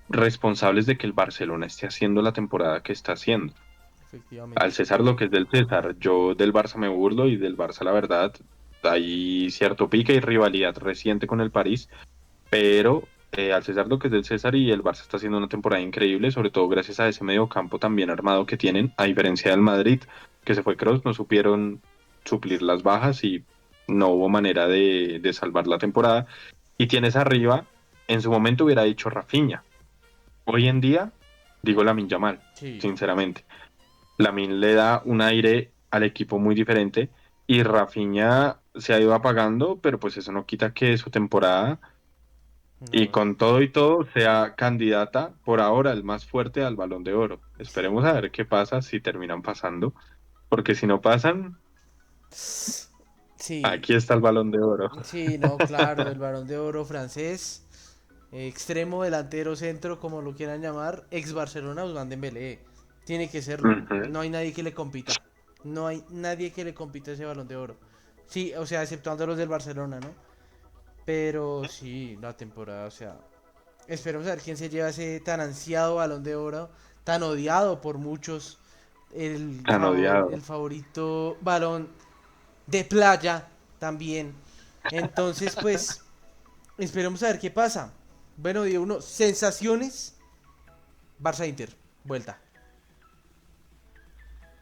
Speaker 2: responsables de que el Barcelona esté haciendo la temporada que está haciendo. Al
Speaker 1: efectivamente.
Speaker 2: César lo que es del César, yo del Barça me burlo y del Barça la verdad, hay cierto pique y rivalidad reciente con el París, pero al César lo que es del César y el Barça está haciendo una temporada increíble, sobre todo gracias a ese mediocampo tan armado que tienen, a diferencia del Madrid, que se fue Kroos, no supieron suplir las bajas y no hubo manera de salvar la temporada. Y tienes arriba, en su momento hubiera dicho Rafinha. Hoy en día, digo Lamine Yamal,
Speaker 1: Sí.
Speaker 2: sinceramente. Lamine le da un aire al equipo muy diferente y Rafinha se ha ido apagando, pero pues eso no quita que su temporada y
Speaker 1: No,
Speaker 2: con todo y todo sea candidata por ahora el más fuerte al Balón de Oro. Esperemos a ver qué pasa si terminan pasando, porque si no pasan,
Speaker 1: sí.
Speaker 2: aquí está el Balón de Oro.
Speaker 1: Sí, no, claro, el Varón de Oro francés. extremo, delantero, centro, como lo quieran llamar, ex Barcelona, Ousmane Dembélé. Tiene que serlo.
Speaker 2: Ujú.
Speaker 1: No hay nadie que le compita. No hay nadie que le compita ese Balón de Oro. Sí, o sea, exceptuando los del Barcelona, ¿no? Pero sí, la temporada, o sea, esperemos a ver quién se lleva ese tan ansiado Balón de Oro, tan odiado por muchos,
Speaker 2: Han odiado.
Speaker 1: el favorito balón de playa también. Entonces, pues, esperemos a ver qué pasa. Bueno, día uno, sensaciones, Barça-Inter, vuelta.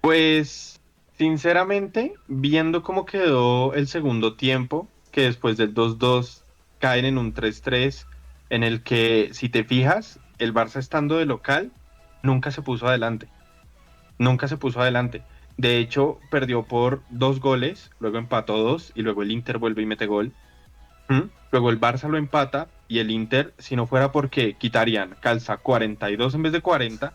Speaker 2: Pues, sinceramente, viendo cómo quedó el segundo tiempo, que después del 2-2 caen en un 3-3, en el que, si te fijas, el Barça estando de local, nunca se puso adelante. Nunca se puso adelante. De hecho, perdió por 2 goles, luego empató dos y luego el Inter vuelve y mete gol. ¿Mm? Luego el Barça lo empata y el Inter, si no fuera porque quitarían calza 42 en vez de 40,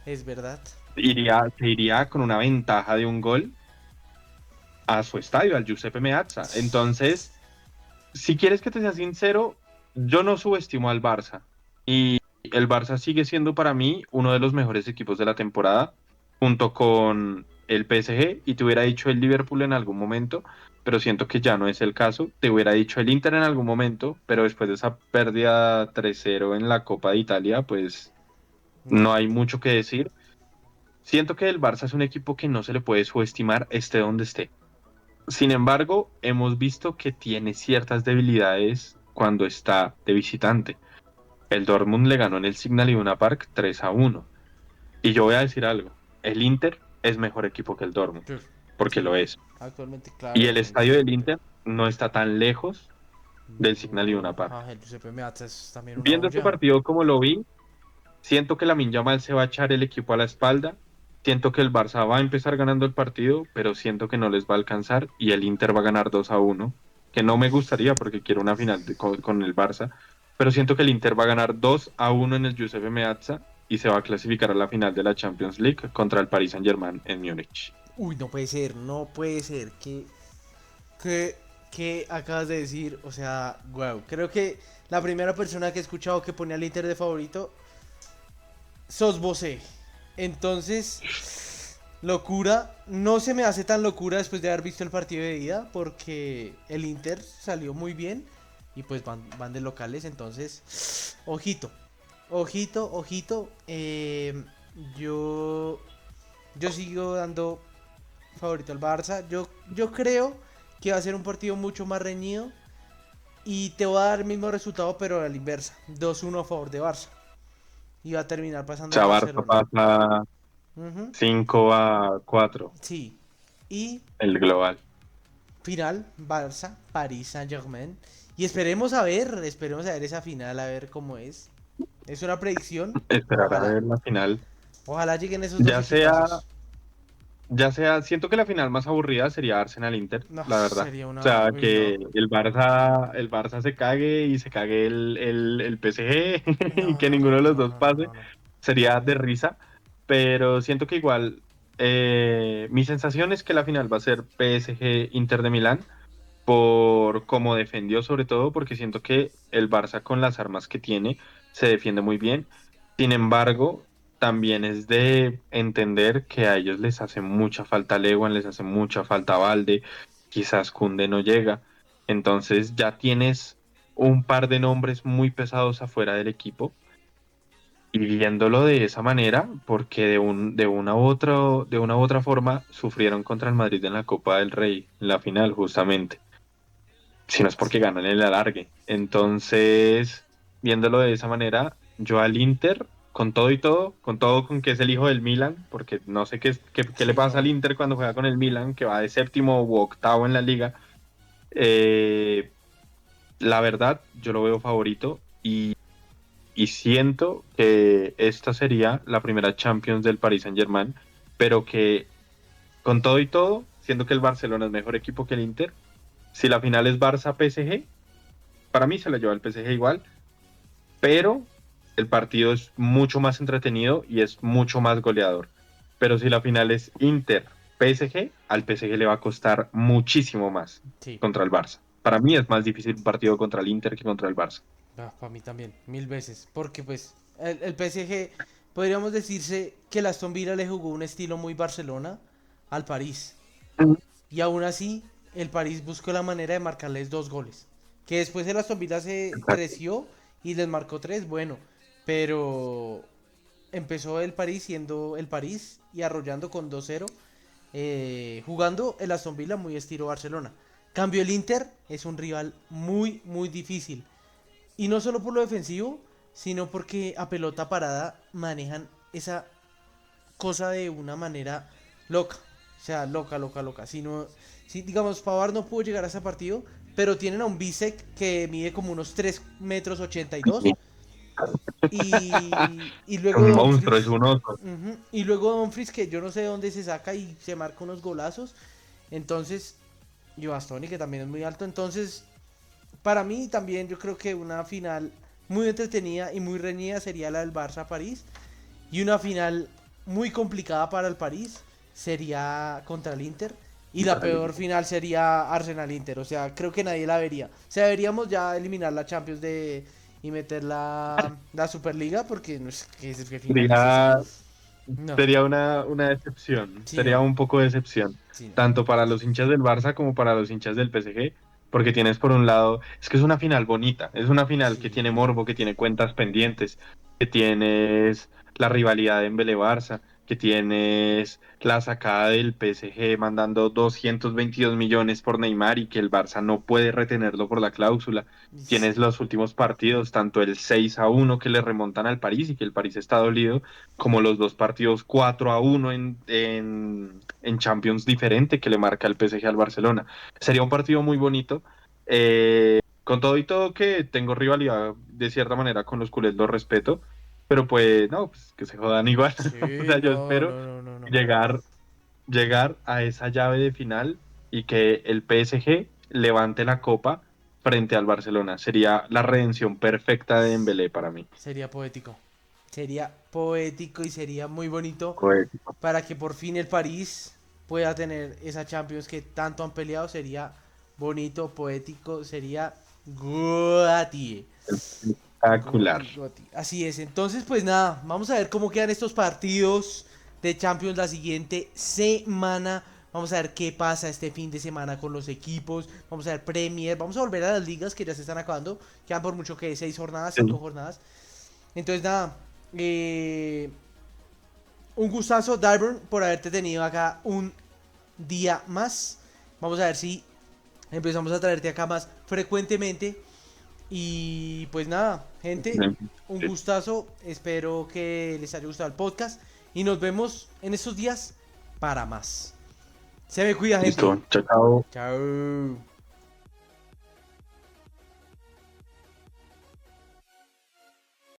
Speaker 1: Es verdad.
Speaker 2: se iría con una ventaja de un gol a su estadio, al Giuseppe Meazza. Entonces, si quieres que te sea sincero, yo no subestimo al Barça. Y el Barça sigue siendo para mí uno de los mejores equipos de la temporada, junto con el PSG. Y te hubiera dicho el Liverpool en algún momento, pero siento que ya no es el caso. Te hubiera dicho el Inter en algún momento, pero después de esa pérdida 3-0 en la Copa de Italia, pues no
Speaker 1: No.
Speaker 2: hay mucho que decir. Siento que el Barça es un equipo que no se le puede subestimar, esté donde esté. Sin embargo, hemos visto que tiene ciertas debilidades cuando está de visitante. El Dortmund le ganó en el Signal Iduna Park 3-1. Y yo voy a decir algo, el Inter es mejor equipo que el Dortmund,
Speaker 1: Pues,
Speaker 2: porque lo
Speaker 1: sí,
Speaker 2: es.
Speaker 1: actualmente,
Speaker 2: Y
Speaker 1: claro,
Speaker 2: el
Speaker 1: el
Speaker 2: estadio del
Speaker 1: Giuseppe.
Speaker 2: Inter no está tan lejos del Signal Iduna
Speaker 1: No,
Speaker 2: Park.
Speaker 1: el Giuseppe Meazza es también una
Speaker 2: Viendo este
Speaker 1: olla.
Speaker 2: partido como lo vi, siento que Lamine Yamal se va a echar el equipo a la espalda. Siento que el Barça va a empezar ganando el partido, pero siento que no les va a alcanzar y el Inter va a ganar 2-1, que no me gustaría porque quiero una final con el Barça, pero siento que el Inter va a ganar 2-1 en el Giuseppe Meazza y se va a clasificar a la final de la Champions League contra el Paris Saint-Germain en Múnich.
Speaker 1: Uy, no puede ser, no puede ser. ¿Qué, qué acabas de decir? O sea, wow. Creo que la primera persona que he escuchado que pone al Inter de favorito sos vosé. Entonces, locura. No se me hace tan locura después de haber visto el partido de ida. Porque el Inter salió muy bien. Y pues van de locales. Entonces, ojito. Ojito, ojito. Yo, yo sigo dando favorito al Barça. Yo creo que va a ser un partido mucho más reñido. Y te va a dar el mismo resultado, pero a la inversa. 2-1 a favor de Barça. Y va a terminar
Speaker 2: O
Speaker 1: pasando el
Speaker 2: sea, Barça
Speaker 1: Barcelona.
Speaker 2: pasa
Speaker 1: Ujú.
Speaker 2: 5-4
Speaker 1: Sí. Y
Speaker 2: el global.
Speaker 1: final, Barça, París Saint-Germain. Y esperemos a ver esa final, a ver cómo es. Es una predicción.
Speaker 2: Esperar a
Speaker 1: Ojalá.
Speaker 2: ver la final.
Speaker 1: Ojalá lleguen esos dos
Speaker 2: Ya sea
Speaker 1: equipazos.
Speaker 2: siento que la final más aburrida sería Arsenal-Inter,
Speaker 1: No,
Speaker 2: la verdad.
Speaker 1: sería
Speaker 2: O
Speaker 1: una.
Speaker 2: sea,
Speaker 1: Uy,
Speaker 2: que
Speaker 1: no.
Speaker 2: el Barça se cague y se cague el PSG y
Speaker 1: No,
Speaker 2: que
Speaker 1: no,
Speaker 2: ninguno
Speaker 1: no,
Speaker 2: de
Speaker 1: no,
Speaker 2: los
Speaker 1: no,
Speaker 2: dos
Speaker 1: no, no,
Speaker 2: pase,
Speaker 1: no, no.
Speaker 2: sería de risa. Pero siento que igual, mi sensación es que la final va a ser PSG-Inter de Milán por cómo defendió sobre todo, porque siento que el Barça con las armas que tiene se defiende muy bien. Sin embargo, también es de entender que a ellos les hace mucha falta Lewan, les hace mucha falta Valde, quizás Kunde no llega. Entonces ya tienes un par de nombres muy pesados afuera del equipo. Y viéndolo de esa manera, porque de una u otra forma sufrieron contra el Madrid en la Copa del Rey, en la final justamente, si no es porque ganan el alargue. Entonces, viéndolo de esa manera, yo al Inter, con todo y todo, con todo con que es el hijo del Milan, porque no sé qué le
Speaker 1: Sí,
Speaker 2: pasa al
Speaker 1: no.
Speaker 2: Inter cuando juega con el Milan, que va de séptimo u octavo en la liga, eh, la verdad, yo lo veo favorito y siento que esta sería la primera Champions del Paris Saint-Germain, pero que con todo y todo, siendo que el Barcelona es mejor equipo que el Inter, si la final es Barça-PSG, para mí se la lleva el PSG igual, pero el partido es mucho más entretenido y es mucho más goleador. Pero si la final es Inter-PSG, al PSG le va a costar muchísimo más
Speaker 1: Sí.
Speaker 2: contra el Barça. Para mí es más difícil un partido contra el Inter que contra el Barça.
Speaker 1: Para mí también, 1000 veces. Porque pues el PSG, podríamos decirse que el Aston Villa le jugó un estilo muy Barcelona al París. Y aún así, el París buscó la manera de marcarles 2 goles. Que después el Aston Villa se
Speaker 2: Exacto.
Speaker 1: creció y les marcó 3, bueno. Pero empezó el París siendo el París y arrollando con 2-0. Jugando el Aston Villa muy estilo Barcelona. Cambio el Inter es un rival muy, muy difícil. Y no solo por lo defensivo, sino porque a pelota parada manejan esa cosa de una manera loca. O sea, loca, loca, loca. Si digamos, Pavard no pudo llegar a ese partido, pero tienen a un Bisek que mide como unos 3,82 m. Y luego
Speaker 2: Un monstruo, es
Speaker 1: Dumfries.
Speaker 2: un oso.
Speaker 1: Y luego Dumfries, que yo no sé de dónde se saca y se marca unos golazos. Entonces, y Bastoni, que también es muy alto. Entonces, para mí también yo creo que una final muy entretenida y muy reñida sería la del Barça-París. Y una final muy complicada para el París sería contra el Inter. Y la peor final sería Arsenal-Inter. O sea, creo que nadie la vería. O sea, deberíamos ya eliminar la Champions y meter la Superliga porque no es que final es esa.
Speaker 2: Sería,
Speaker 1: No,
Speaker 2: sería una decepción,
Speaker 1: sí,
Speaker 2: sería
Speaker 1: no,
Speaker 2: un poco de decepción,
Speaker 1: sí, no.
Speaker 2: tanto para los hinchas del Barça como para los hinchas del PSG, porque tienes por un lado, es que es una final bonita, es una final que tiene
Speaker 1: Sí,
Speaker 2: morbo, que tiene cuentas pendientes, que tienes la rivalidad de Dembélé-Barça, que tienes la sacada del PSG mandando 222 millones por Neymar y que el Barça no puede retenerlo por la cláusula. Tienes
Speaker 1: sí,
Speaker 2: los últimos partidos, tanto el 6-1 que le remontan al París y que el París está dolido, como los dos partidos 4-1 en Champions diferente que le marca el PSG al Barcelona. Sería un partido muy bonito. Con todo y todo que tengo rivalidad de cierta manera con los culés, los respeto, pero pues no, pues que se jodan igual. O
Speaker 1: sí,
Speaker 2: sea, yo
Speaker 1: no,
Speaker 2: espero
Speaker 1: no, no, no, no.
Speaker 2: llegar, llegar a esa llave de final y que el PSG levante la copa frente al Barcelona. Sería la redención perfecta de Dembélé para mí.
Speaker 1: Sería poético. Sería poético y sería muy bonito
Speaker 2: Poético.
Speaker 1: para que por fin el París pueda tener esa Champions que tanto han peleado. Sería bonito, poético, sería Goati.
Speaker 2: Espectacular.
Speaker 1: Goti, Goti. Así es. Entonces, pues nada, vamos a ver cómo quedan estos partidos de Champions la siguiente semana. Vamos a ver qué pasa este fin de semana con los equipos. Vamos a ver Premier. Vamos a volver a las ligas que ya se están acabando. Quedan por mucho que 6 jornadas,
Speaker 2: Sí.
Speaker 1: 5 jornadas. Entonces, nada. eh, un gustazo, Darburn, por haberte tenido acá un día más. Vamos a ver si empezamos a traerte acá más frecuentemente. Y pues nada, gente, un
Speaker 2: Sí.
Speaker 1: gustazo. Espero que les haya gustado el podcast. Y nos vemos en estos días para más. Se me cuida, gente.
Speaker 2: Listo. Chao, chao.
Speaker 1: Chao.